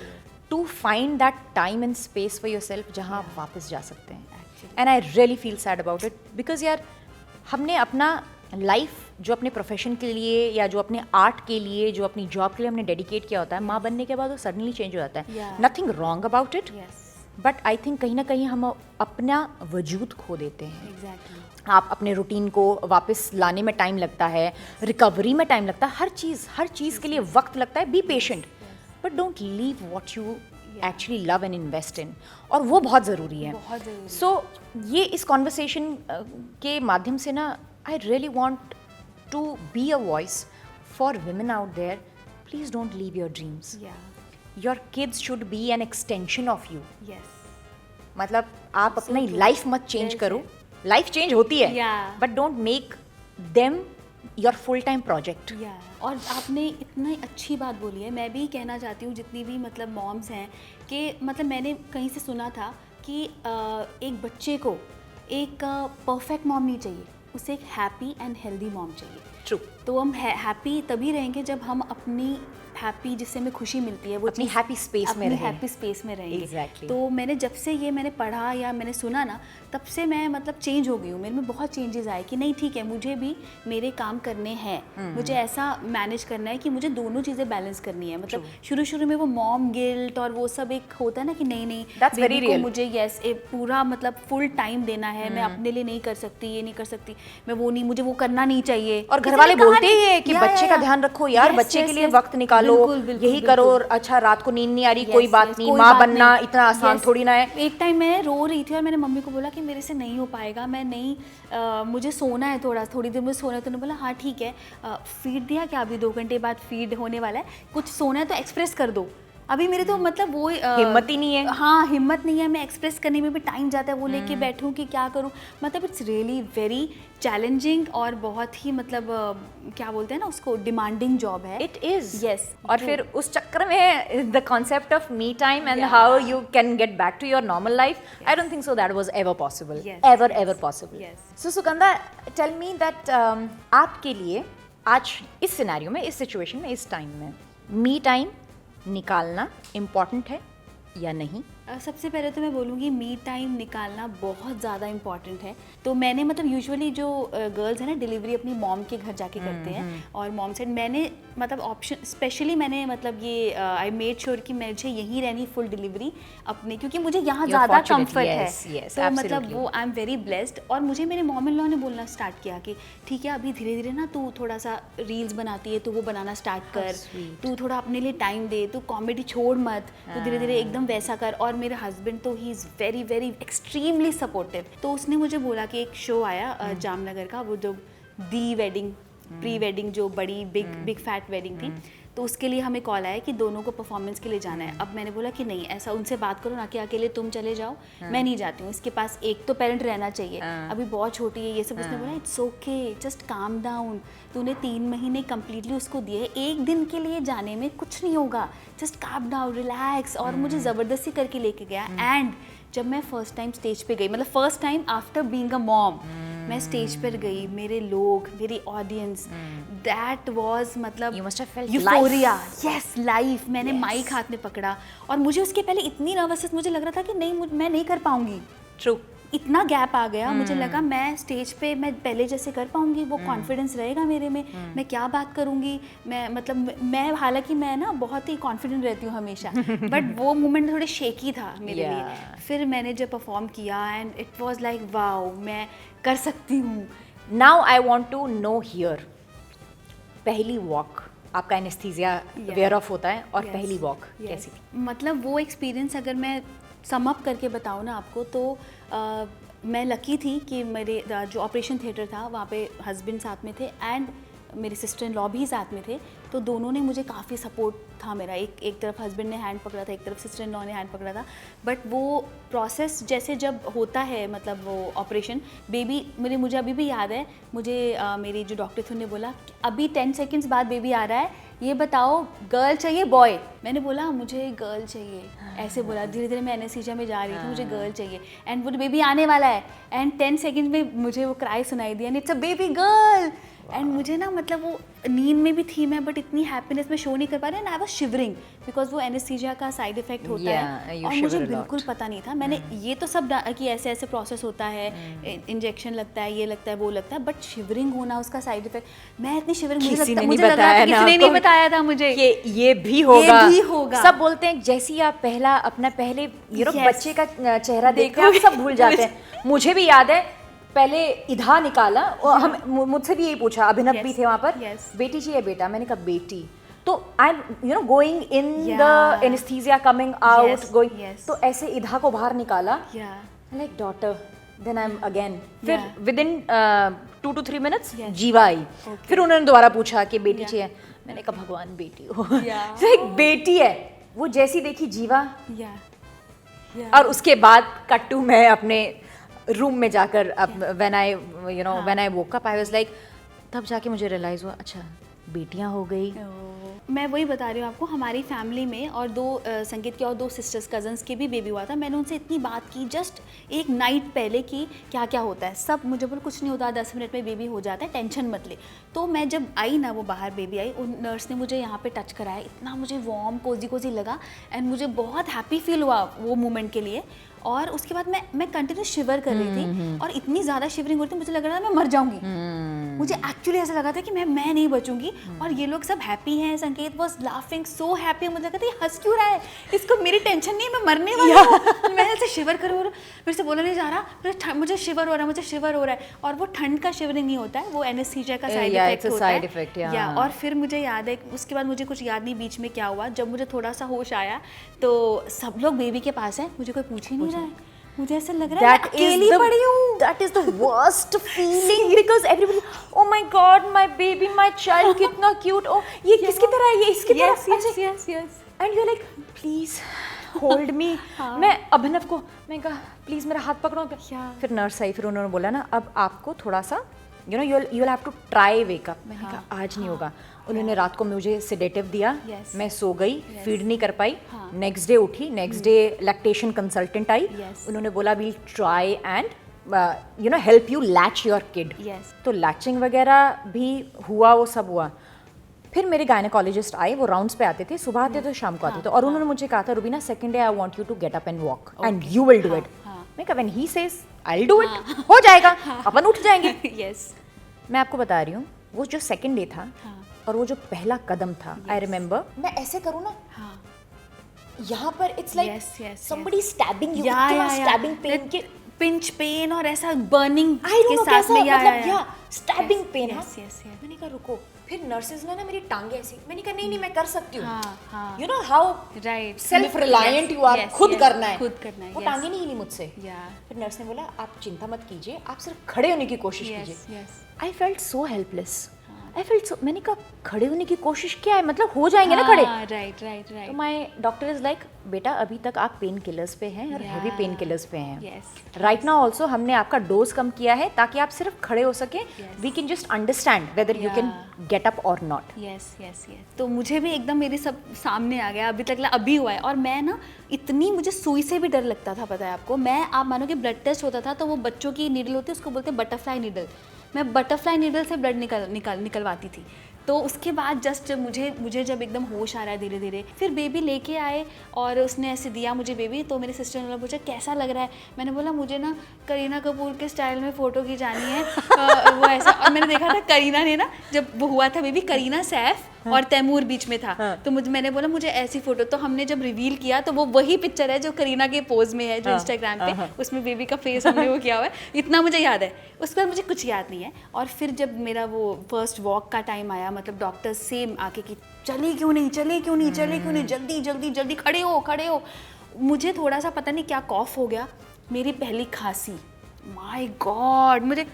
to find that time and space for yourself जहाँ आप वापस जा सकते हैं। And I really feel sad about it, because यार हमने अपना लाइफ जो अपने प्रोफेशन के लिए या जो अपने आर्ट के लिए, जो अपनी जॉब के लिए हमने डेडिकेट किया होता है, माँ बनने के बाद वो सडनली चेंज हो जाता है। Nothing wrong about it, but I think कहीं ना कहीं हम अपना वजूद खो देते हैं। Exactly. आप अपने रूटीन को वापस लाने में टाइम लगता है, रिकवरी में टाइम लगता है, हर चीज़ के लिए वक्त लगता है। Be patient, but don't leave what you actually love and invest in, और वो बहुत ज़रूरी है। सो ये इस कॉन्वर्सेशन के माध्यम से ना I really want to be a voice for women out there, please don't leave your dreams. Your kids should be an extension of you. मतलब आप अपनी लाइफ मत चेंज करो, लाइफ चेंज होती है, but don't make them your full time project. और आपने इतनी अच्छी बात बोली है, मैं भी कहना चाहती हूँ जितनी भी मतलब मॉम्स हैं कि मतलब मैंने कहीं से सुना था कि एक बच्चे को एक परफेक्ट मॉम नहीं चाहिए, उसे एक हैप्पी एंड हेल्दी मॉम चाहिए। ट्रू। तो हम हैप्पी तभी रहेंगे जब हम अपनी हैप्पी, जिससे हमें खुशी मिलती है, वो अपनी हैप्पी स्पेस में रहें। हैप्पी स्पेस में रहेंगे। Exactly. तो मैंने जब से ये मैंने पढ़ा या मैंने सुना ना, तब से मैं मतलब चेंज हो गई हूँ। मेरे में बहुत चेंजेस आए कि नहीं ठीक है, मुझे भी मेरे काम करने हैं, मुझे ऐसा मैनेज करना है कि मुझे दोनों चीज़ें बैलेंस करनी है। मतलब शुरू में वो मॉम गिल्ट और वो सब एक होता है ना कि नहीं That's very बेबी को real. मुझे पूरा मतलब फुल टाइम देना है, मैं अपने लिए नहीं कर सकती, ये नहीं कर सकती, मैं वो नहीं, मुझे वो करना नहीं चाहिए। और घर वाले बोलते ही है कि बच्चे का ध्यान रखो यार, बच्चे के लिए वक्त निकालो, यही करो, और अच्छा रात को नींद नहीं आ रही, कोई बात नहीं, माँ बनना इतना आसान थोड़ी ना है। एक टाइम मैं रो रही थी और मैंने मम्मी को बोला कि मेरे से नहीं हो पाएगा, मैं नहीं, मुझे सोना है, थोड़ी देर मुझे सोना है। तो उन्होंने बोला हाँ ठीक है, फीड दिया क्या, अभी 2 घंटे बाद फीड होने वाला है, कुछ सोना है तो एक्सप्रेस कर दो। अभी मेरे तो मतलब वो हिम्मत ही नहीं है। हाँ, हिम्मत नहीं है, मैं एक्सप्रेस करने में भी टाइम जाता है, वो लेके बैठूं कि क्या करूं। मतलब इट्स रियली वेरी चैलेंजिंग और बहुत ही मतलब क्या बोलते हैं ना उसको, डिमांडिंग जॉब है। It is. यस। और फिर उस चक्कर में the concept of me time and how you can get back to your normal life, I don't think so that was ever possible, ever possible. So Sugandha, tell me that आपके लिए आज इस scenario में, इस सिचुएशन में, इस time में me time निकालना इम्पॉर्टेंट है या नहीं? सबसे पहले तो मैं बोलूँगी मी टाइम निकालना बहुत ज़्यादा इम्पॉर्टेंट है। तो मैंने मतलब यूजुअली जो गर्ल्स हैं ना, डिलीवरी अपनी मॉम के घर जाके करते हैं, और मॉम से मैंने मतलब ऑप्शन स्पेशली मैंने मतलब ये आई मेड श्योर कि मुझे यहीं रहनी फुल डिलीवरी अपने, क्योंकि मुझे यहाँ ज़्यादा कंफर्ट है। तो मतलब वो आई एम वेरी ब्लेस्ड। और मुझे मेरे मॉम इन लॉ ने बोलना स्टार्ट किया कि ठीक है, अभी धीरे धीरे ना तू थोड़ा सा रील्स बनाती है तो वो बनाना स्टार्ट कर, तू थोड़ा अपने लिए टाइम दे, तू कॉमेडी छोड़ मत, तू धीरे धीरे एकदम वैसा कर। और मेरे हस्बैंड तो he is very very extremely supportive. तो उसने मुझे बोला कि एक शो आया जामनगर का, वो जो दी वेडिंग, प्री वेडिंग, जो बड़ी बिग फैट वेडिंग थी, तो उसके लिए हमें कॉल आया कि दोनों को परफॉर्मेंस के लिए जाना है। अब मैंने बोला कि नहीं, ऐसा उनसे बात करो ना कि अकेले तुम चले जाओ, मैं नहीं जाती हूँ, इसके पास एक तो पेरेंट रहना चाहिए, अभी बहुत छोटी है ये सब। उसने बोला it's okay, just calm down, तूने 3 महीने कम्प्लीटली उसको दिए, एक दिन के लिए जाने में कुछ नहीं होगा, जस्ट काम डाउन, रिलैक्स। और मुझे ज़बरदस्ती करके लेके गया। एंड जब मैं फर्स्ट टाइम स्टेज पे गई, मतलब first time after being a mom, मैं स्टेज पर गई, मेरे लोग, मेरी ऑडियंस, दैट वाज मतलब You must have felt euphoria, yes, life. मैंने माइक हाथ में पकड़ा और मुझे उसके पहले इतनी नर्वसनेस, मुझे लग रहा था कि नहीं, मैं नहीं कर पाऊंगी। ट्रू, इतना गैप आ गया, मुझे लगा मैं स्टेज पे मैं पहले जैसे कर पाऊंगी, वो कॉन्फिडेंस रहेगा मेरे में, मैं क्या बात करूंगी, मैं मतलब मैं हालांकि मैं ना बहुत ही कॉन्फिडेंट रहती हूँ हमेशा, बट वो मोमेंट थोड़े शेकी था मेरे लिए। फिर मैंने जब परफॉर्म किया and it was like wow, मैं कर सकती हूँ। Now I want to know here, पहली वॉक आपका एनेस्थीसिया वेयर ऑफ होता है और पहली वॉक कैसी थी? मतलब वो एक्सपीरियंस अगर मैं सम अप करके बताऊँ ना आपको, तो मैं लकी थी कि मेरे जो ऑपरेशन थिएटर था वहाँ पे हस्बैंड साथ में थे एंड मेरे सिस्टर इन लॉ भी साथ में थे, तो दोनों ने मुझे काफ़ी सपोर्ट था मेरा। एक तरफ हस्बैंड ने हैंड पकड़ा था, एक तरफ सिस्टर इन लॉ ने हैंड पकड़ा था। बट वो प्रोसेस जैसे जब होता है, मतलब वो ऑपरेशन, बेबी मुझे अभी भी याद है, मुझे मेरी जो डॉक्टर थे उन्होंने बोला अभी 10 सेकेंड्स बाद बेबी आ रहा है, ये बताओ गर्ल चाहिए बॉय? मैंने बोला मुझे गर्ल चाहिए, ऐसे बोला। धीरे धीरे मैं एनेस्थीसिया में जा रही थी, मुझे गर्ल चाहिए एंड वो बेबी आने वाला है एंड 10 सेकेंड्स में मुझे वो क्राई सुनाई दिया, it's a baby girl. And मुझे ना मतलब वो नींद में भी थी मैं, बट इतनी हैप्पीनेस में शो नहीं कर पा रही, and I was shivering because वो एनेस्थीसिया का साइड इफेक्ट होता है और मुझे बिल्कुल पता नहीं था। मैंने ये तो सब कि ऐसे ऐसे प्रोसेस होता है, इंजेक्शन लगता है, ये लगता है, वो लगता है, बट शिवरिंग होना उसका साइड इफेक्ट, मैं इतनी शिवरिंग मुझे लग रहा था किसी ने नहीं बताया था मुझे कि ये भी होगा। सब बोलते हैं जैसे ही आप पहला अपना पहले बच्चे का चेहरा देखते हैं आप सब भूल जाते हैं। मुझे भी याद है पहले इधा निकाला और हम मुझसे भी यही पूछा, अभिनव भी थे वहाँ पर, बेटी चाहिए बेटा? मैंने कहा बेटी। तो I am going in the anaesthesia coming out going, तो ऐसे इधा को बाहर निकाला, like daughter, then I am again, फिर विद इन 2 to 3 minutes जीवा आई। फिर उन्होंने दोबारा पूछा कि बेटी चाहिए, मैंने कहा भगवान बेटी हो, एक बेटी है। वो जैसी देखी जीवा, और उसके बाद कट टू मैं अपने रूम में जाकर when I woke up I was like, तब जाके मुझे रियलाइज हुआ अच्छा बेटियां हो गई। मैं वही बता रही हूँ आपको, हमारी फैमिली में और 2 संगीत के और 2 सिस्टर्स कजन्स के भी बेबी हुआ था। मैंने उनसे इतनी बात की जस्ट एक नाइट पहले कि क्या क्या होता है, सब मुझे बोले कुछ नहीं होता, 10 मिनट में बेबी हो जाता है, टेंशन मत ले। तो मैं जब आई ना, वो बाहर बेबी आई, उन नर्स ने मुझे यहाँ पे टच कराया, इतना मुझे वार्म कोजी लगा एंड मुझे बहुत हैप्पी फील हुआ वो मोमेंट के लिए। और उसके बाद मैं कंटिन्यू शिवर कर रही थी और इतनी ज़्यादा शिवरिंग हो रही थी, मुझे लग रहा था मैं मर जाऊंगी। मुझे एक्चुअली ऐसा लगा था कि मैं नहीं बचूंगी और ये लोग सब हैप्पी हैं। संकेत वाज लाफिंग सो हैप्पी, मुझे लगा था ये हंस क्यों रहा है, इसको मेरी टेंशन नहीं है, मैं मरने वाली हूँ। मैं ऐसे शिवर कर रही हूँ, मेरे से बोला नहीं जा रहा, मुझे शिवर हो रहा है। और वो ठंड का शिवरिंग नहीं होता है, वो एनेस्थीसिया का साइड इफेक्ट होता है। और फिर मुझे याद है, उसके बाद मुझे कुछ याद नहीं बीच में क्या हुआ। जब मुझे थोड़ा सा होश आया तो सब लोग बेबी के पास हैं, मुझे कोई पूछ ही नहीं रहा है। मुझे ऐसा लग रहा है मैं अकेली पड़ी हूँ। That is the worst feeling because everybody, oh my God, my baby, my child, कितना cute, oh ये किसकी तरह है, ये इसकी तरह। Yes. And you're like, please hold me. मैं अभिनव को मैं कहा प्लीज मेरा हाथ पकड़ो। फिर नर्स आई, फिर उन्होंने बोला ना अब आपको थोड़ा सा you'll have to try wake up। मैंने कहा आज नहीं होगा। उन्होंने रात को मुझे सेडेटिव दिया, मैं सो गई, फीड नहीं कर पाई। नेक्स्ट डे उठी, नेक्स्ट डे लैक्टेशन कंसल्टेंट आई, उन्होंने बोला we'll try and help you latch your kid. तो लैचिंग वगैरह भी हुआ, वो सब हुआ। फिर मेरे गायनेकोलॉजिस्ट आए, वो राउंड्स पे आते थे, सुबह आते थे शाम को आते थे, और उन्होंने मुझे कहा था Rubina second day I want you to get up and walk and you will do it. मैं कहा when he says I will do it, हो जाएगा, अपन उठ जाएंगे। मैं आपको बता रही हूँ वो जो सेकंड डे था और वो जो पहला कदम था, आई रिमेम्बर मैं ऐसे करूँ ना, यहाँ पर it's like somebody stabbing you, stabbing pain के पिंच पेन और ऐसा बर्निंग के साथ में, या स्टैबिंग पेन। मैंने कहा रुको, फिर नर्सेज ने ना मेरी टांगे ऐसी, मैंने कहा नहीं मैं कर सकती हूँ। You know how self reliant you are, खुद करना है। वो टांगे नहीं हिली मुझसे। फिर नर्स ने बोला आप चिंता मत कीजिए, आप सिर्फ खड़े होने की कोशिश कीजिए। I felt so helpless. I felt so, मैंने कहा खड़े होने की कोशिश क्या है, मतलब हो जाएंगे ना खड़े। राइट राइट तो right. My doctor is like बेटा अभी तक आप पेन किलर्स पे हैं और हेवी पेन किलर्स पे हैं। Yes, राइट नाउ ऑल्सो हमने आपका डोज कम किया है ताकि आप सिर्फ खड़े हो सके, we can just understand whether you can get up और नॉट। Yes yes yes. तो मुझे भी एकदम मेरे सब सामने आ गया, अभी तक अभी हुआ है। और मैं ना इतनी, मुझे सुई से भी डर लगता था, पता है आपको। मैं, आप मानो कि ब्लड टेस्ट होता था तो वो बच्चों की नीडल होती है, उसको बोलते हैं बटरफ्लाई नीडल। मैं बटरफ्लाई नीडल से ब्लड निकलवाती थी। तो उसके बाद जस्ट मुझे जब एकदम होश आ रहा है धीरे धीरे, फिर बेबी लेके आए और उसने ऐसे दिया मुझे बेबी। तो मेरे सिस्टर ने पूछा कैसा लग रहा है, मैंने बोला मुझे ना करीना कपूर के स्टाइल में फ़ोटो खिंचानी है। वो ऐसा, और मैंने देखा था करीना ने ना, जब वो हुआ था बेबी, करीना, सैफ और तैमूर बीच में था। तो मैंने बोला मुझे ऐसी फ़ोटो। तो हमने जब रिवील किया तो वो वही पिक्चर है जो करीना के पोज में है, जो इंस्टाग्राम पे, उसमें बेबी का फेस हमने वो किया हुआ है। इतना मुझे याद है, उसके बाद मुझे कुछ याद नहीं है। और फिर जब मेरा वो फर्स्ट वॉक का टाइम आया, मतलब डॉक्टर सेम आके कि चले क्यों नहीं, जल्दी जल्दी जल्दी खड़े हो। मुझे थोड़ा सा पता नहीं क्या कॉफ हो गया, मेरी पहली खांसी, माय गॉड, मुझे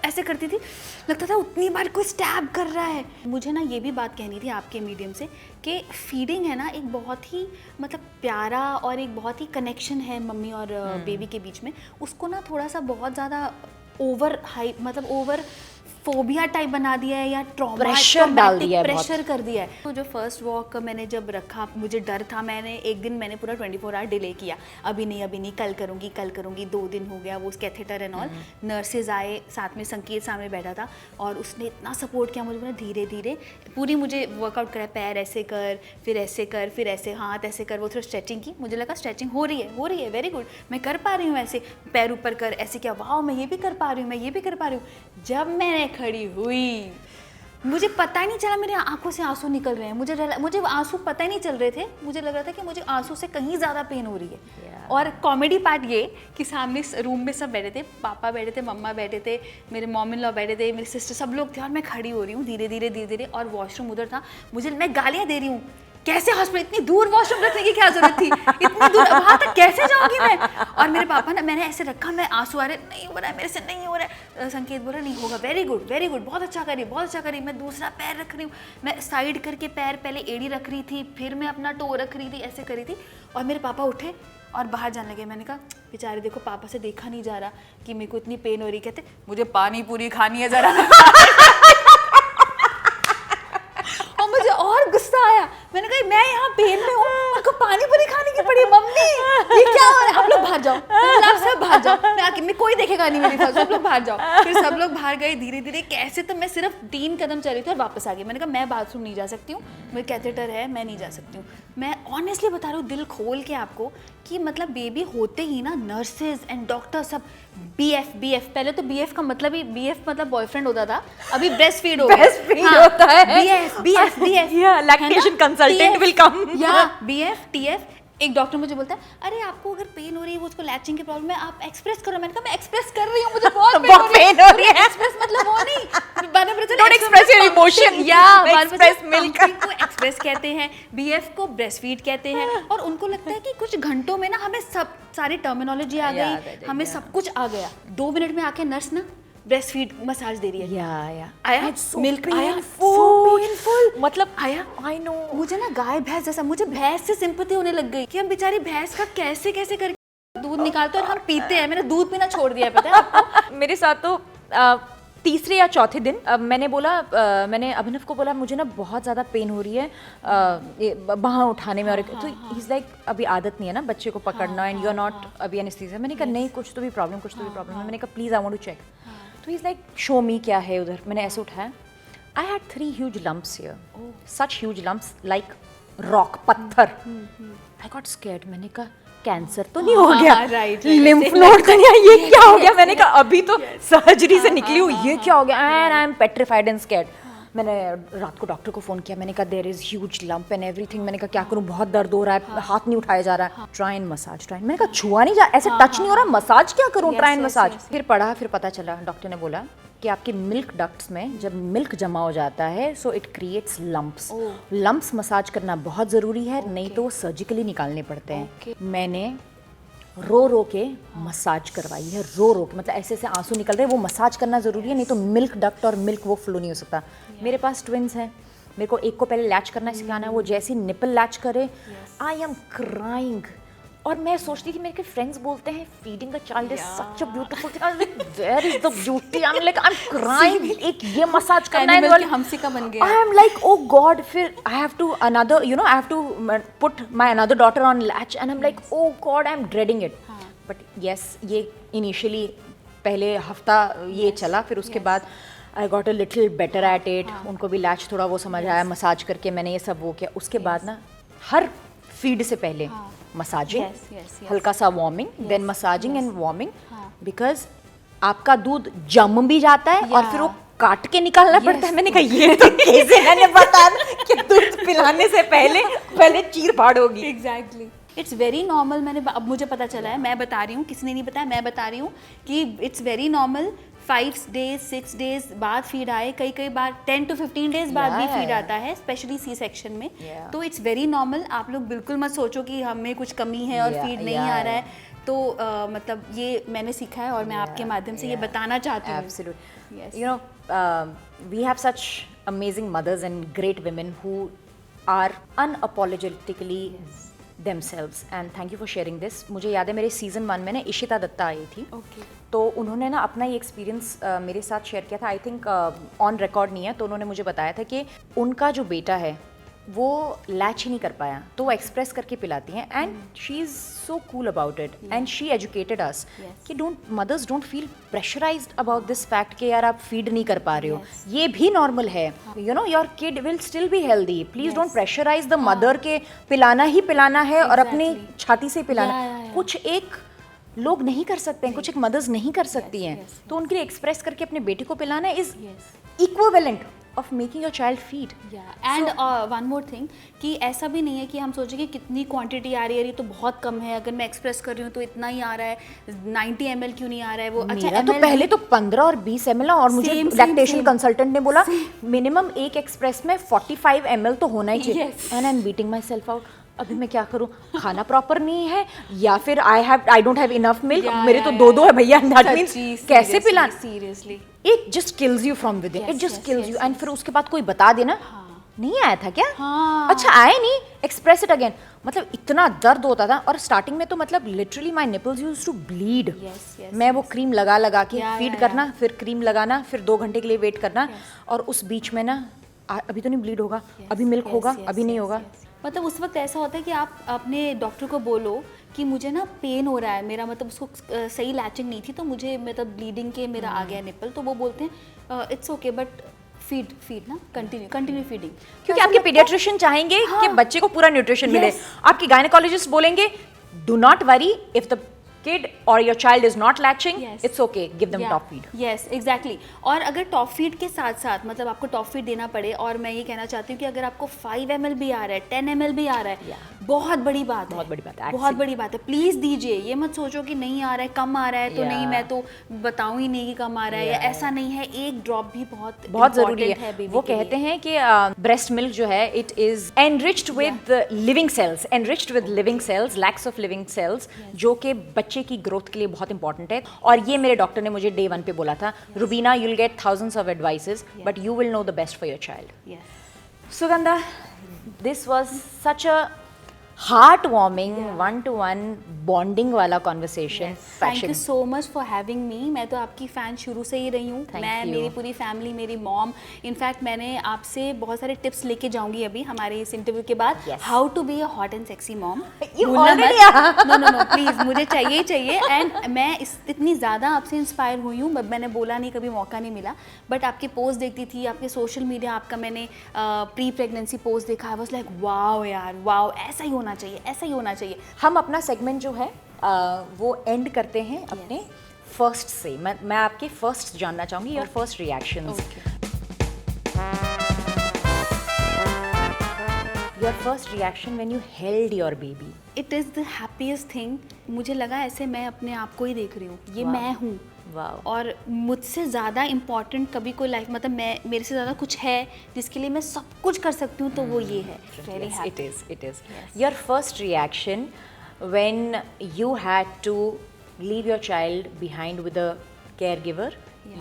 ऐसे करती थी, लगता था उतनी बार कोई स्टैब कर रहा है। मुझे ना ये भी बात कहनी थी आपके मीडियम से कि फीडिंग है ना एक बहुत ही मतलब प्यारा और एक बहुत ही कनेक्शन है मम्मी और बेबी के बीच में। उसको ना थोड़ा सा बहुत ज़्यादा ओवर हाई, मतलब ओवर फोबिया टाइप बना दिया है, या ट्रॉमा, प्रेशर डाल दिया है, प्रेशर कर दिया है। तो जो फर्स्ट वॉक मैंने जब रखा, मुझे डर था, एक दिन मैंने पूरा 24 आवर डिले किया, अभी नहीं कल करूँगी। 2 दिन हो गया, वो कैथेटर एंड ऑल। नर्सेज आए साथ में, संकेत सामने बैठा था और उसने इतना सपोर्ट किया मुझे, धीरे धीरे पूरी मुझे वर्कआउट कराया, पैर ऐसे कर, फिर ऐसे, हाथ ऐसे कर। वो थोड़ा स्ट्रेचिंग की, मुझे लगा स्ट्रेचिंग हो रही है, वेरी गुड, मैं कर पा रही हूँ, ऐसे पैर ऊपर कर, ऐसे क्या, वाह मैं ये भी कर पा रही हूँ। जब मैंने खड़ी हुई, मुझे पता ही नहीं चला मेरे आंखों से आंसू निकल रहे हैं। मुझे आंसू पता ही नहीं चल रहे थे, मुझे लग रहा था कि मुझे आंसू से कहीं ज़्यादा पेन हो रही है। और कॉमेडी पार्ट ये कि सामने रूम में सब बैठे थे, पापा बैठे थे, मम्मा बैठे थे, मेरे मॉम इन लॉ बैठे थे, मेरे सिस्टर, सब लोग थे, और मैं खड़ी हो रही हूँ धीरे धीरे। और वॉशरूम उधर था, मैं गालियाँ दे रही हूँ, कैसे हॉस्पिटल, इतनी दूर वॉशरूम रखने की क्या जरूरत थी, इतनी दूर वहाँ तक कैसे जाऊँगी मैं। और मेरे पापा ना, मैंने ऐसे रखा, मैं आंसू आ रहे, नहीं हो रहा है मेरे से, नहीं हो रहा है। संकेत बोला नहीं होगा, वेरी गुड, बहुत अच्छा करी। मैं दूसरा पैर रख रही हूँ, मैं साइड करके पैर, पहले एड़ी रख रही थी, फिर मैं अपना टो रख रही थी, ऐसे करी थी। और मेरे पापा उठे और बाहर जाने लगे। मैंने कहा बेचारे देखो, पापा से देखा नहीं जा रहा कि मेरे को इतनी पेन हो रही। कहते मुझे पानी पूरी खानी है जरा। और मुझे और गुस्सा आया, मैंने कहा मैं यहाँ पेन में हूँ, आपको पानी पूरी खाने की पड़ी, मम्मी ये क्या हो रहा है, आप लोग बाहर जाओ, आप सब बाहर जाओ, मैं कोई देखेगा नहीं मेरी, सब लोग बाहर जाओ। फिर सब लोग बाहर गए धीरे धीरे, कैसे, तो मैं सिर्फ 3 कदम चल रही थी और वापस आ गई। मैंने कहा मैं बाथरूम नहीं जा सकती हूँ, मेरे कैथेटर है, मैं नहीं जा सकती हूँ। मैं ऑनेस्टली बता रही हूँ, दिल खोल के आपको, कि मतलब बेबी होते ही ना नर्सेज एंड डॉक्टर सब BF, पहले तो BF का मतलब ही, BF मतलब बॉयफ्रेंड होता था, अभी ब्रेस्ट फीड हो गया, होता है BF lactation consultant will come, BF TF। एक डॉक्टर मुझे बोलता है अरे आपको अगर पेन हो रही है, वो उसको लैचिंग की प्रॉब्लम है, आप एक्सप्रेस करो। मैंने कहा मैं एक्सप्रेस कर रही हूँ, मुझे बहुत पेन हो रही है। एक्सप्रेस मतलब वो नहीं, don't express your emotion, express milk को एक्सप्रेस कहते हैं, BF को ब्रेस्ट फीड कहते हैं। और उनको लगता है कि कुछ घंटों में ना हमें सब सारी टर्मिनोलॉजी आ गई, हमें सब कुछ आ गया। 2 मिनट में आके नर्स ना ब्रेस्ट फीड मसाज दे रही है, आया मिल्क आया, सो पेनफुल, मतलब आया, आई नो। मुझे ना गाय भैंस जैसा, मुझे भैंस से सिंपैथी होने लग गई कि हम बेचारी भैंस का कैसे करके दूध निकालते हैं और हम पीते हैं। मैंने दूध पीना छोड़ दिया है, पता है आपको। मेरे साथ तो तीसरे या चौथे दिन मैंने अभिनव को बोला मुझे ना बहुत ज़्यादा पेन हो रही है बाहाँ उठाने में, और तो ही इज़ लाइक अभी आदत नहीं है ना बच्चे को पकड़ना, एंड यू आर नॉट अभी एनेस्थीसिया। मैंने कहा नहीं, कुछ तो भी प्रॉब्लम है। मैंने कहा please I want to check. तो he is like show me क्या है उधर। मैंने ऐसे उठाया, I had 3 huge lumps here, such huge lumps like rock, पत्थर। आई गॉट स्कैर्ड, मैंने कहा कैंसर तो नहीं हो गया, लिम्फ नोड तो नहीं, ये क्या हो गया। मैंने कहा अभी तो सर्जरी से निकली हूँ, ये क्या हो गया, and I am petrified and scared. मैंने रात को डॉक्टर को फ़ोन किया, मैंने कहा there is huge lump and everything. मैंने कहा क्या करूँ, बहुत दर्द हो रहा है, हाथ नहीं उठाया जा रहा है। ट्राई एंड मसाज, मैंने कहा छुआ नहीं जा, ऐसे टच नहीं हो रहा, मसाज क्या करूँ, ट्राई एंड मसाज। फिर पढ़ा, फिर पता चला, डॉक्टर ने बोला कि आपके मिल्क डक्ट्स में जब मिल्क जमा हो जाता है, so it creates lumps. Lumps massage करना बहुत ज़रूरी है, नहीं तो वो सर्जिकली निकालने पड़ते हैं। मैंने रो रो के मसाज करवाई है, रो रो के, मतलब ऐसे ऐसे आंसू निकल रहे हैं, वो मसाज करना ज़रूरी है, नहीं तो मिल्क डक्ट और मिल्क वो फ्लो नहीं हो सकता। मेरे पास ट्विन्स हैं, मेरे को एक को पहले लैच करना सिखाना है, वो जैसे निपल लैच करे, आई एम क्राइंग। और मैं सोचती थी, मेरे फ्रेंड्स बोलते हैं feeding a child is such a beautiful thing, I was like where is the beauty, I am like I am crying, एक ये मसाज करना है, एनिमल के हमसिका बन गया। I am like oh god, फिर I have to another, you know, I have to put my another daughter on latch and I am like oh god, I am dreading it. But yes, ये initially पहले हफ्ता ये चला, फिर उसके बाद I got a little better at it, उनको भी लैच थोड़ा वो समझ आया, मसाज करके मैंने ये सब वो किया। उसके बाद ना हर फीड से पहले मसाजिंग, हल्का सा warming, then massaging and warming, because आपका दूध जम भी जाता है और फिर वो काट के निकालना पड़ता है। मैंने कहा ये तो कैसे मैंने बता कि दूध पिलाने से पहले चीर फाड़ होगी। Exactly, it's very normal. अब मुझे पता चला है, मैं बता रही हूँ, किसी ने नहीं बताया, मैं बता रही हूँ कि it's very normal 5 days 6 days बाद फीड आए, कई बार 10 to 15 डेज बाद भी फीड आता है, स्पेशली सी सेक्शन में। तो इट्स वेरी नॉर्मल। आप लोग बिल्कुल मत सोचो कि हमें कुछ कमी है और फीड नहीं आ रहा है। तो मतलब ये मैंने सीखा है और मैं आपके माध्यम से ये बताना चाहती हूँ। Absolutely. You know, we have such amazing mothers and great women who are unapologetically themselves, and thank you for sharing this. मुझे याद है मेरे सीजन 1 में ना इशिता दत्ता आई थी। तो उन्होंने ना अपना ये एक्सपीरियंस मेरे साथ शेयर किया था, आई थिंक ऑन रिकॉर्ड नहीं है। तो उन्होंने मुझे बताया था कि उनका जो बेटा है वो लैच ही नहीं कर पाया, तो वो एक्सप्रेस करके पिलाती हैं, and she is so cool about it, and she educated us कि mothers don't feel pressurized about this fact कि यार आप फीड नहीं कर पा रहे हो, ये भी नॉर्मल है, you know, your kid will still be healthy, please don't pressurise the mother के पिलाना ही पिलाना है और अपनी छाती से पिलाना। कुछ एक लोग नहीं कर सकते हैं, कुछ एक मदर्स नहीं कर सकती हैं, तो उनके लिए एक्सप्रेस करके अपने बेटे को पिलाना is equivalent of making your child feed. And one more thing कि ऐसा भी नहीं है कि हम सोचें कि कितनी क्वांटिटी आ रही है, ये तो बहुत कम है, अगर मैं एक्सप्रेस कर रही हूँ तो इतना ही आ रहा है, 90 ml क्यों नहीं आ रहा है वो। अच्छा, मेरा तो पहले तो 15 और 20 ml, और मुझे लैक्टेशन कंसल्टेंट ने बोला मिनिमम एक एक्सप्रेस में 45 ml तो होना ही चाहिए, and I M beating my self out. अभी मैं क्या करूँ, खाना प्रॉपर नहीं है या फिर I don't have enough milk, मेरे तो दो है भैया, दैट मींस कैसे पिलाना। Seriously it just kills you from with in, it just kills you. And फिर उसके बाद कोई बता देना नहीं आया था क्या, अच्छा आए नहीं, एक्सप्रेस इट अगेन। मतलब इतना दर्द होता था, और स्टार्टिंग में तो मतलब literally my nipples used to bleed. मैं वो क्रीम लगा के फीड करना, फिर क्रीम लगाना, फिर 2 घंटे के लिए वेट करना, और उस बीच में ना अभी तो नहीं ब्लीड होगा, अभी मिल्क होगा, अभी नहीं होगा। मतलब उस वक्त ऐसा होता है कि आप अपने डॉक्टर को बोलो कि मुझे ना पेन हो रहा है, मेरा मतलब उसको सही लैचिंग नहीं थी, तो मुझे मतलब ब्लीडिंग के मेरा आ गया निपल, तो वो बोलते हैं इट्स ओके बट फीड ना कंटिन्यू फीडिंग, क्योंकि आपके पीडियाट्रिशियन चाहेंगे कि बच्चे को पूरा न्यूट्रिशन मिले, आपके गायनेकोलॉजिस्ट बोलेंगे do not worry if the kid or your child is not latching, it's okay, give them top feed. Yes, exactly. और अगर टॉप फीड के साथ साथ मतलब आपको टॉप फीड देना पड़े, और मैं ये कहना चाहती हूँ कि अगर आपको 5 ml भी आ रहा है, 10 ml भी आ रहा है, बहुत बड़ी बात है, बहुत बड़ी बात है, प्लीज दीजिए। ये मत सोचो कि नहीं आ रहा है, कम आ रहा है तो नहीं, मैं तो बताऊँ ही नहीं कि कम आ रहा है, या ऐसा नहीं है, एक ड्रॉप भी बहुत जरूरी है। वो कहते हैं कि ब्रेस्ट मिल्क जो है it is enriched with living cells, lakhs of living cells, जो कि बच्चे की ग्रोथ के लिए बहुत इंपॉर्टेंट है। और ये मेरे डॉक्टर ने मुझे डे 1 पे बोला था, Rubina you will get thousands of advices but you will know the best for your child. Sugandha, this was such a heartwarming one-to-one bonding वाला conversation. Thank you so much for having me. मैं तो आपकी fan शुरू से ही रही हूँ, मैं मेरी पूरी फैमिली, मेरी मॉम, इनफैक्ट मैंने आपसे बहुत सारे टिप्स लेके जाऊंगी अभी हमारे इस इंटरव्यू के बाद, how to be a hot and sexy mom. No please, मुझे चाहिए। एंड मैं इतनी ज़्यादा आपसे इंस्पायर हुई हूँ, मैंने बोला नहीं, कभी मौका नहीं मिला, बट आपके पोस्ट देखती थी, आपके सोशल मीडिया, आपका मैंने प्री प्रेगनेंसी पोस्ट देखा, आई वाज लाइक वाओ यार, वाओ, ऐसा ही होना चाहिए। हम अपना सेगमेंट जो है वो एंड करते हैं अपने फर्स्ट से। मैं आपके फर्स्ट जानना चाहूंगी, your first reactions. Your first reaction when you held your baby. It is the happiest thing. मुझे लगा ऐसे मैं अपने आप को ही देख रही हूँ, ये मैं हूँ। और मुझसे ज़्यादा इम्पॉर्टेंट कभी कोई लाइफ, मतलब मेरे से ज़्यादा कुछ है जिसके लिए मैं सब कुछ कर सकती हूँ, तो वो ये है। It is. Your first reaction when you had to leave your child behind with a caregiver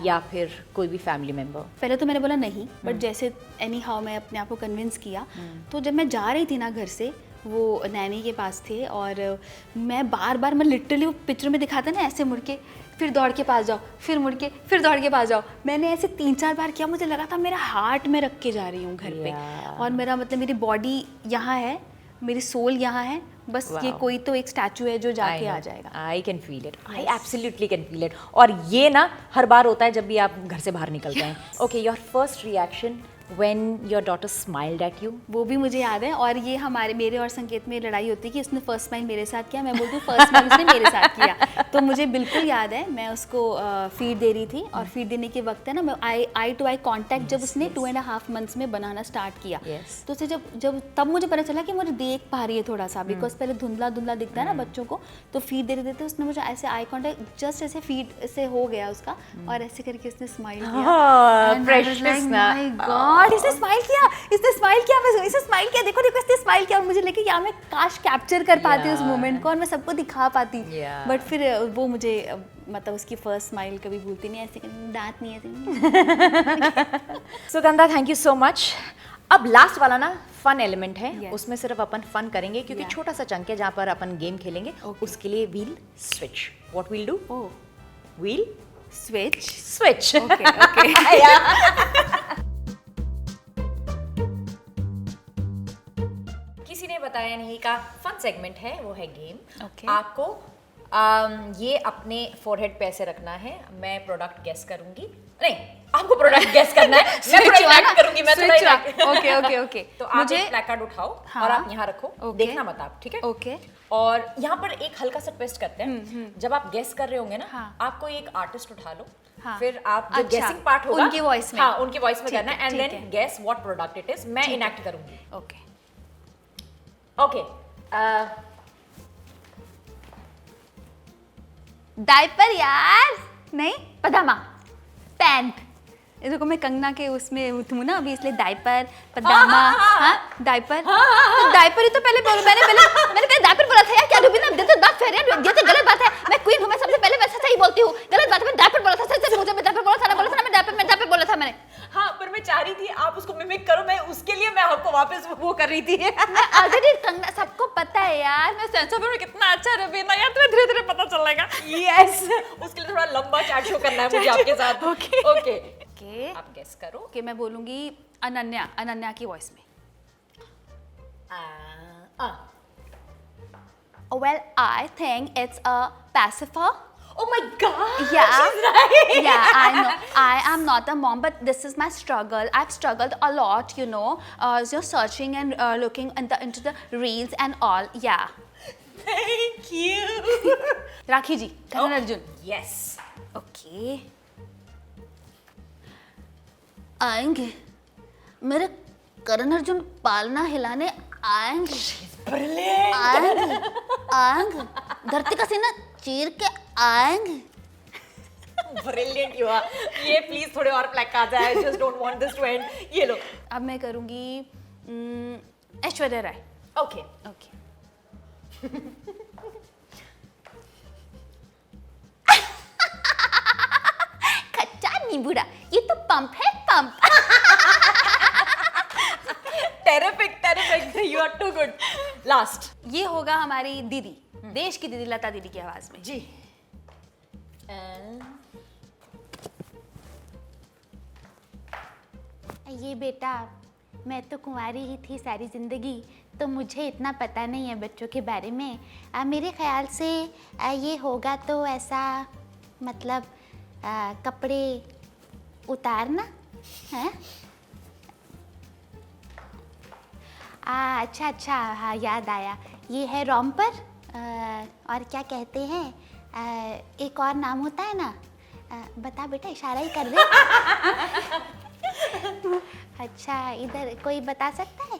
या फिर कोई भी फैमिली मेंबर? पहले तो मैंने बोला नहीं, बट जैसे एनी हाउ मैं अपने आप को कन्विंस किया। तो जब मैं जा रही थी ना घर से, वो नैनी के पास थे और मैं बार बार, मैं लिटरली वो पिक्चर में दिखाता ना ऐसे मुड़ के फिर दौड़ के पास जाओ, फिर मुड़ के फिर दौड़ के पास जाओ, मैंने ऐसे 3-4 बार किया। मुझे लगा था मेरा हार्ट में रख के जा रही हूँ घर पे, और मेरा मतलब मेरी बॉडी यहाँ है, मेरी सोल यहाँ है, बस ये कोई तो एक स्टैचू है जो जाके आ जाएगा। I can feel it, I absolutely can feel it. और ये ना हर बार होता है जब भी आप घर से बाहर निकलते हैं। Okay, your first reaction when your daughter smiled at you? वो भी मुझे याद है, और ये मेरे और संकेत में लड़ाई होती है कि उसने फर्स्ट स्माइल मेरे साथ किया, मैं बोलती हूँ फर्स्ट स्माइल उसने मेरे साथ किया। तो मुझे बिल्कुल याद है, मैं उसको फीड दे रही थी, और फीड देने के वक्त है ना, मैं आई टू आई कॉन्टैक्ट जब उसने 2.5 मंथ्स में बनाना स्टार्ट किया, तो उसे जब तब मुझे पता चला कि मुझे देख पा रही है थोड़ा सा, बिकॉज पहले धुंधला धुंधला दिखता है ना बच्चों को, तो फीड देते देते उसने मुझे ऐसे आई कॉन्टैक्ट जस्ट ऐसे फीड से हो गया उसका, और ऐसे करके उसने स्माइल किया। इसने स्माइल किया, मैं इसने स्माइल किया, देखो देखो इसने स्माइल किया, और मुझे लगे यार मैं काश कैप्चर कर पाती उस मोमेंट को और मैं सबको दिखा पाती। बट फिर वो मुझे मतलब उसकी फर्स्ट स्माइल कभी भूलती नहीं, ऐसे दांत नहीं ऐसे। Sugandha, thank you so much. अब लास्ट वाला ना फन एलिमेंट है, उसमें सिर्फ अपन फन करेंगे क्योंकि छोटा सा चंक है जहाँ पर अपन गेम खेलेंगे। उसके लिए we'll switch. What we'll do? We'll switch. किसी ने बताया नहीं का फन सेगमेंट है, वो है गेम। आपको ये अपने फोरहेड पे ऐसे रखना है, मैं प्रोडक्ट गेस करूंगी, नहीं आपको प्रोडक्ट गेस करना है, मैं थोड़ा इनैक्ट करूंगी, मैं थोड़ा इनैक्ट। ओके तो आप एक प्लेकार्ड उठाओ और आप यहाँ रखो, देखना मत आप, ठीक है? ओके। और यहाँ पर एक हल्का सा ट्विस्ट करते हैं, जब आप गेस कर रहे होंगे ना, आपको एक आर्टिस्ट उठा लो, फिर आप जो गेसिंग पार्ट होगा उनकी वॉइस में, हाँ उनकी वॉइस में करना है, and then guess what product it is. मैं इनैक्ट करूंगी। ओके। डायपर यार, नहीं पजामा, पैंट। देखो मैं कंगना के उसमें हूँ ना अभी, इसलिए डायपर पजामा। डायपर, तो डायपर ही तो पहले मैंने डायपर बोला था यार, क्या रूबीना देखो बात फेर यार, ये तो गलत बात है, मैं क्वीन हूँ, मैं सबसे पहले वैसे सही बोलती हूँ, गलत बात है, मैं डायपर बोला था, सच मुझे मैं डायपर बोला था ना, मैं डायपर बोला था मैंने। हाँ, पर मैं चाह रही थी आप उसको मिमिक करो, मैं उसके लिए मैं आपको वापस वो कर रही थी। ऑलरेडी कंगना सबको पता है यार, मैं सेंसर में कितना अच्छा रूबीना यार, तुम्हें धीरे धीरे पता चल जाएगा। यस, उसके लिए थोड़ा लंबा चैट शो करना है मुझे आपके साथ। ओके, आप गेस करो। ओके, मैं बोलूंगी अनन्या की वॉइस में। Well, I think it's a pacifier. Oh my God! Yeah, she's right. Yeah, I know. I am not a mom, but this is my struggle. I've struggled a lot, you know, just searching and looking into the reels and all. Yeah. Thank you. Rakhi ji, Karan Arjun. Yes. Okay. आएंगे, मेरे करण अर्जुन पालना हिलाने आएंगे। Brilliant. आएंगे, धरती का सीना चीर के आएंगे। Brilliant you are. ये प्लीज थोड़े और प्लैक आ जाए, I just don't want this to end. ये लो। अब मैं करूँगी ऐश्वर्या राय। Okay. Okay. खच्चा नींबूड़ा, ये तो पंप है, pump. Terrific. You are too good. Last. ये होगा हमारी दीदी, देश की दीदी लता दीदी की आवाज में। जी। ये बेटा, मैं तो कुंवारी ही थी सारी ज़िंदगी, तो मुझे इतना पता नहीं है बच्चों के बारे में। मेरे ख्याल से ये होगा तो ऐसा, मतलब कपड़े उतारना है। अच्छा, हाँ याद आया, ये है रॉम्पर। और क्या कहते हैं, एक और नाम होता है ना, बता बेटा, इशारा ही कर दे। अच्छा, इधर कोई बता सकता है?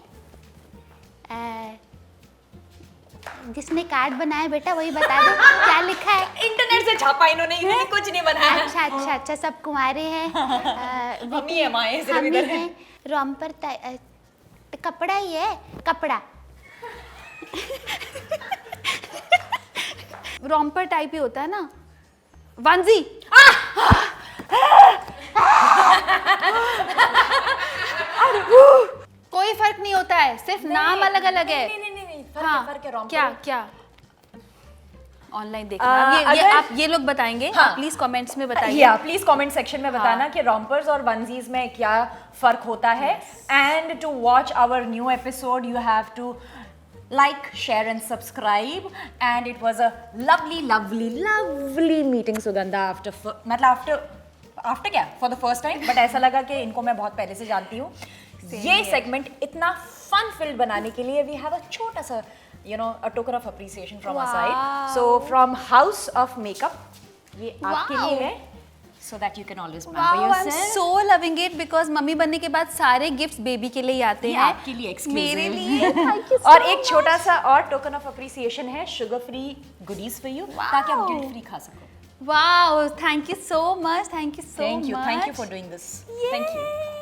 जिसने कार्ड बनाया बेटा वही बता दो, क्या लिखा है? इंटरनेट से छापा इन्होंने कुछ नहीं बनाया। अच्छा, सब कुंवारे हैं। मम्मी है, माँ है, सिर्फ इधर है। रॉम्पर कपड़ा ही है, कपड़ा। रॉम्पर टाइप ही होता है ना, वंजी। कोई फर्क नहीं होता है, सिर्फ नाम अलग अलग है। नहीं, हाँ, फर्क है romper। क्या ऑनलाइन देखना, ये आप ये लोग बताएंगे, हाँ। प्लीज कमेंट्स में बताइए। या प्लीज कमेंट सेक्शन में बताना कि रोम्पर्स और वंजीज में क्या फर्क होता है। And to watch our new episode you have to like, share and subscribe, and it was a lovely meeting Sugandha मतलब after क्या for the first time, but ऐसा लगा कि इनको मैं बहुत पहले से जानती हूँ। ये segment इतना fun filled बनाने के लिए we have a छोटा सा a token of appreciation from our side, so from House of Makeup ये आपके लिए है, so that you can always pamper Wow, I'm yourself। so loving it because mummy बनने के बाद सारे गिफ्ट्स बेबी के लिए ही आते ये हैं, आपके लिए exclusive। मेरे लिए। Thank you so और एक छोटा सा और टोकन ऑफ अप्रिसिएशन है, sugar free goodies for you, ताकि आप गिल्ट फ्री खा सको। Wow, thank you so much, thank you so Thank you much। for doing this। Thank you।